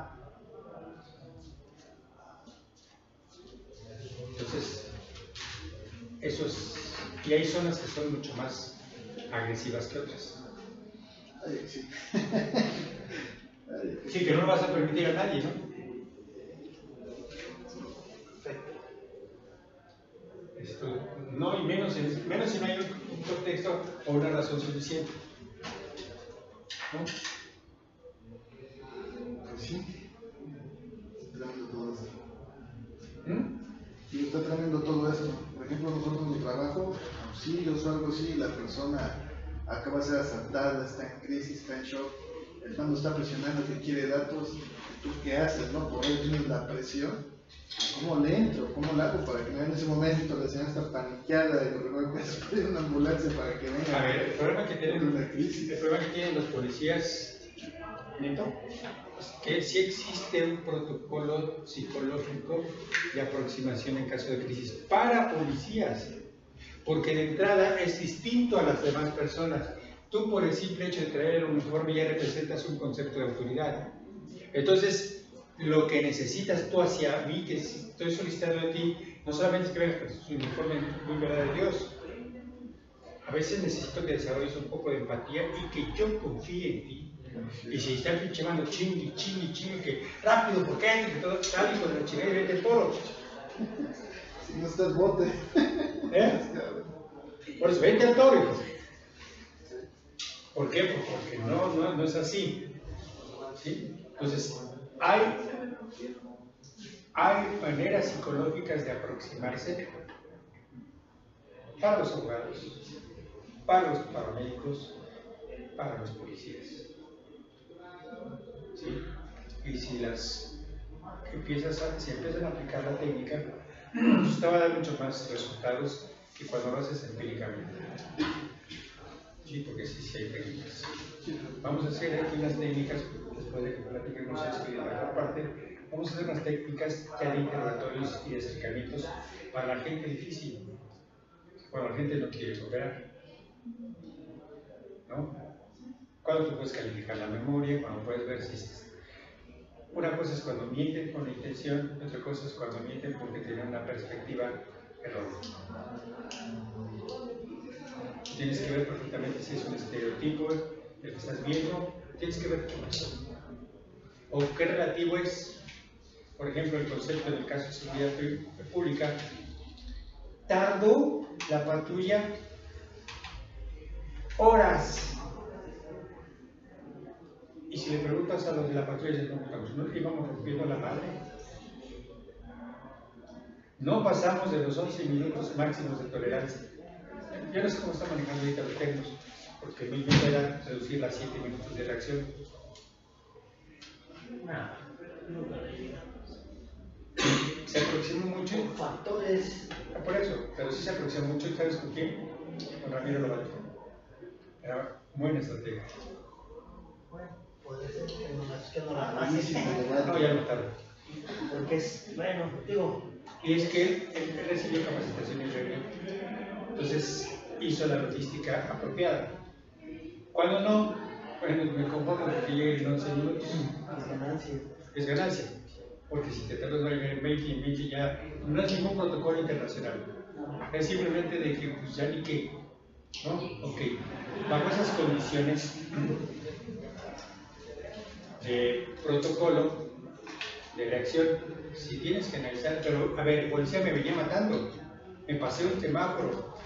Entonces, eso es. Y hay zonas que son mucho más agresivas que otras. Ay, sí. Sí, que no lo vas a permitir a nadie, ¿no? No, y menos si no hay un contexto o una razón suficiente. ¿No? Pues sí. Tremendo todo esto. ¿Mm? Y está tremendo todo esto. Por ejemplo, nosotros en mi trabajo, auxilios o algo así, la persona acaba de ser asaltada, está en crisis, está en shock, el mando está presionando que quiere datos, ¿tú qué haces, no? Por eso tienes la presión. ¿Cómo le entro? ¿Cómo le hago para que en ese momento la señora está paniqueada y lo primero que hace es pedir una ambulancia para que venga? A ver, el problema que una crisis. el problema que tienen los policías, Neto, es que sí existe un protocolo psicológico de aproximación en caso de crisis para policías, porque de entrada es distinto a las demás personas. Tú por el simple hecho de traer el uniforme ya representas un concepto de autoridad. Entonces, lo que necesitas tú hacia mí, que estoy solicitando de ti, no solamente es que vengas con su uniforme muy verdad de Dios. A veces necesito que desarrolles un poco de empatía y que yo confíe en ti. Y si está el pinche mando chingue, que rápido, ¿por qué? Que todo tal hijo de la chingada y vete el toro. Si no estás bote. ¿Eh? Por eso, vete al toro, hijo. ¿Por qué? Porque no es así. ¿Sí? Entonces, hay maneras psicológicas de aproximarse para los abogados, para los paramédicos, para los policías. ¿Sí? Y si empiezan a aplicar la técnica, pues te va a dar muchos más resultados que cuando lo haces empíricamente. Sí, porque sí hay técnicas. Vamos a hacer aquí unas técnicas, después de que platiquemos esto y de la otra parte, vamos a hacer unas técnicas ya de interrogatorios y de acercamientos para la gente difícil, cuando la gente no quiere cooperar. ¿No? Cuando tú puedes calificar la memoria, cuando puedes ver si una cosa es cuando mienten con la intención, otra cosa es cuando mienten porque tienen una perspectiva errónea. Tienes que ver perfectamente si es un estereotipo el que estás viendo, tienes que ver qué más. O qué relativo es, por ejemplo, el concepto del caso de seguridad pública. Tardó la patrulla horas. Y si le preguntas a los de la patrulla, ¿no íbamos rompiendo la madre? No pasamos de los 11 minutos máximos de tolerancia. Yo no sé cómo está manejando ahorita los técnicos, porque mi meta era reducir a 7 minutos de reacción. Se aproximó mucho. Factores. Por eso, pero sí se aproximó mucho. ¿Sabes con quién? Con Ramiro Lobato. Era buena estrategia. Bueno, puede ser que no la hace. No, ya no tarde. Porque es, bueno, digo. Y es que él recibió capacitación en regla. Entonces hizo la logística apropiada. Cuando no, bueno, me conformo porque lleguen en 11 minutos. Es ganancia. Es ganancia. Porque si te tardas en 20 y en 20 ya no es ningún protocolo internacional. Es simplemente de que pues ya ni que, ¿no? Ok. Bajo esas condiciones de protocolo, de reacción, si tienes que analizar, pero a ver, el policía me venía matando, me pasé un semáforo,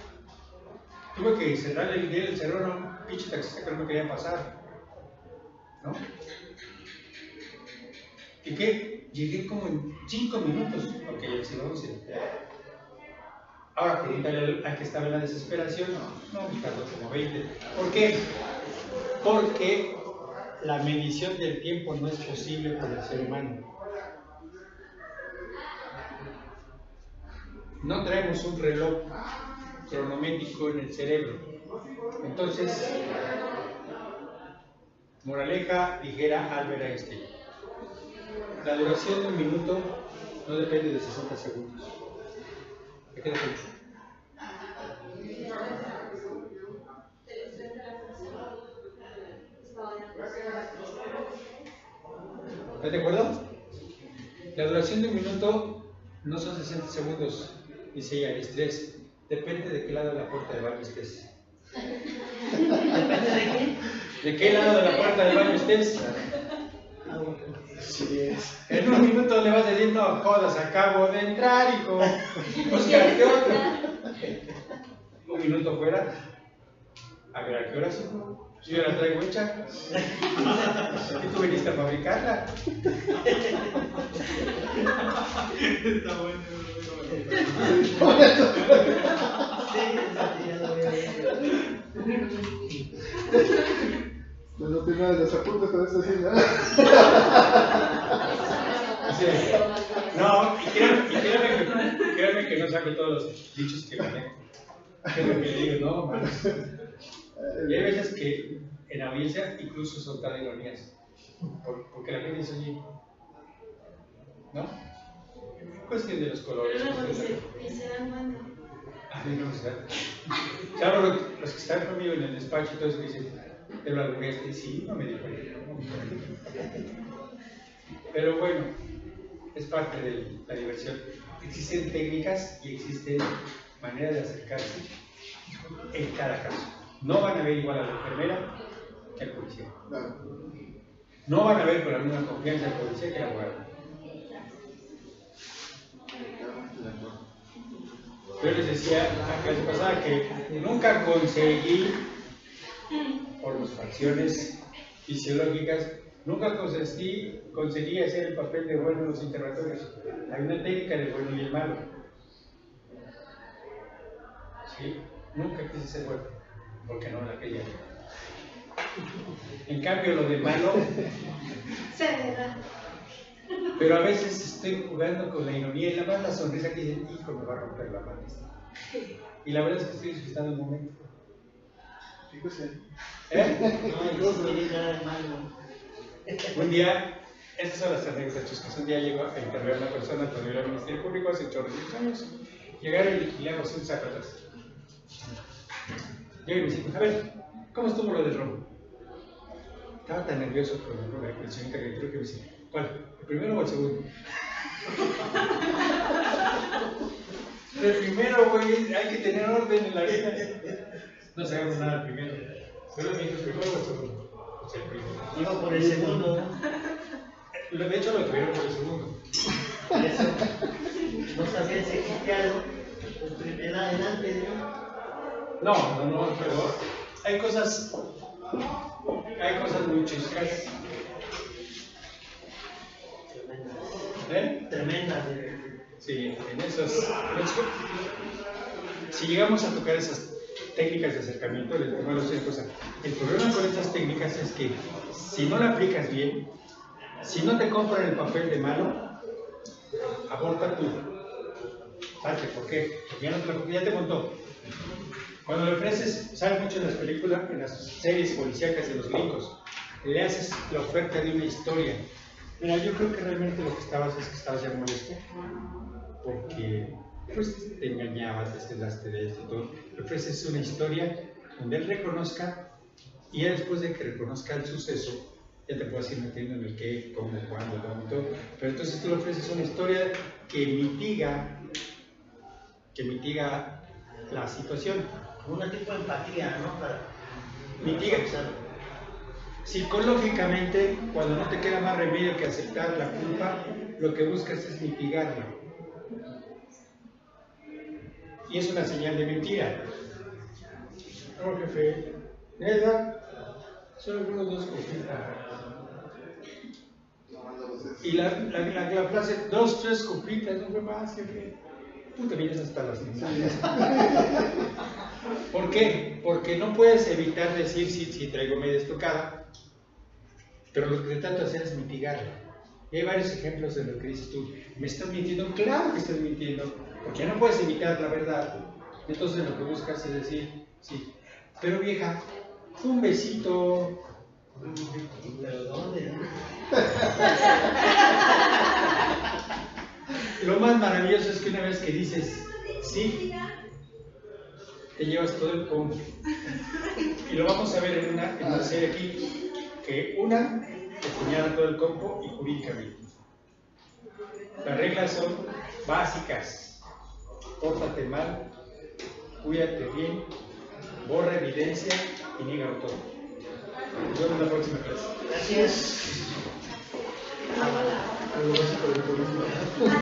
tuve que cerrar el cerro a un pinche taxista que no me quería pasar, ¿no? ¿Y qué? Llegué como en 5 minutos, ok, el siglo XI. Ahora pregúntale al que estaba en la desesperación, no, me tardó como 20. ¿Por qué? Porque la medición del tiempo no es posible para el ser humano. No traemos un reloj cronométrico en el cerebro. Entonces, moraleja, dijera Albert Einstein, la duración de un minuto no depende de 60 segundos, ¿Te queda claro? ¿Estás de acuerdo? La duración de un minuto no son 60 segundos, dice ella, el estrés. Depende de qué lado de la puerta del baño estés. ¿Depende de qué? ¿De qué lado de la puerta del baño estés? Sí es. En un minuto le vas a decir, no jodas, acabo de entrar, hijo. Búscate otro. Un minuto fuera. A ver, ¿a qué horas, hijo? Yo ya la traigo hecha. ¿Y tú viniste a fabricarla? Está bueno. Sí, ya lo veo. No tiene nada de los apuntes, pero eso sí, ¿no? Sí. No, y créanme que no saco todos los dichos que manejo. Que es lo que le digo, no, manos. Y hay veces que en la audiencia incluso soltar ironías. Porque la gente dice, oye, ¿no? Cuestión de los colores. Pero luego ni se dan cuenta. A mí no me sale. Claro, los que están conmigo en el despacho y todo eso dicen, pero la mujer sí, no me dijo. Pero bueno, es parte de la diversión. Existen técnicas y existen maneras de acercarse en cada caso. No van a ver igual a la enfermera que al policía. Claro. No van a ver con la misma confianza al policía que al abogado. Yo les decía la clase pasada que nunca conseguí, por las facciones fisiológicas, nunca conseguí hacer el papel de bueno en los interrogatorios. Hay una técnica del bueno y el malo. ¿Sí? Nunca quise ser bueno, porque no la quería. En cambio, lo de malo, Se verá. pero a veces estoy jugando con la ironía y la más la sonrisa que dicen, hijo, me va a romper la mano. Y la verdad es que estoy disfrutando el momento. Fíjese. No, no tiene nada de malo. Un día, estas son las anécdotas chuscas. Un día llego a interrogar a una persona cuando era Ministerio Público hace chorros de años. Llegaron y le hago así un saco atrás. Llego y me dice, a ver, ¿cómo estuvo lo del robo? Estaba tan nervioso con el señor que creo que me dice, ¿cuál? ¿El primero o el segundo? El primero, güey, hay que tener orden en la vida. No sabemos nada del primero. Pero me dijo, ¿el primero o el segundo? Pues el primero. Iba por el segundo. De hecho, lo tuvieron por el segundo. Por eso. No sabía si existía algo. Pues era adelante, ¿no? No, pero hay cosas muy chuscas. Tremenda. Sí, en esos. Si llegamos a tocar esas técnicas de acercamiento, les digo una cosa. El problema con estas técnicas es que si no la aplicas bien, si no te compran el papel de malo, aborta tú. Salte, ¿por qué? Porque ya te montó. Cuando le ofreces, sale mucho en las películas, en las series policíacas de los gringos, le haces la oferta de una historia. Mira, yo creo que realmente lo que estabas es que estabas ya molesto, porque pues te engañaba, te estelaste de esto y todo. Le ofreces una historia donde él reconozca, y ya después de que reconozca el suceso, ya te puedes ir metiendo en el qué, cómo, cuándo, dónde y todo. Pero entonces tú le ofreces una historia que mitiga la situación. Un tipo de empatía, ¿no? Mitiga. Psicológicamente, cuando no te queda más remedio que aceptar la culpa, lo que buscas es mitigarla. Y es una señal de mentira. No, jefe, ¿verdad? Son algunos dos copitas. Y la frase, 2, 3 copitas, no fue más, jefe. Tú te vienes hasta las niñas. ¿Por qué? Porque no puedes evitar decir si traigo media estocada, pero lo que trato de hacer es mitigarla. Y hay varios ejemplos de lo que dices tú. ¿Me estás mintiendo? Claro que estás mintiendo, porque ya no puedes evitar la verdad. Entonces lo que buscas es decir, sí, pero vieja, un besito. ¿Pero dónde? Lo más maravilloso es que una vez que dices sí, te llevas todo el combo. Y lo vamos a ver en una serie aquí, que una te señala todo el combo y jurídicamente. Las reglas son básicas. Pórtate mal, cuídate bien, borra evidencia y niégalo todo. Nos vemos en la próxima clase. Gracias. Algo básico del turismo.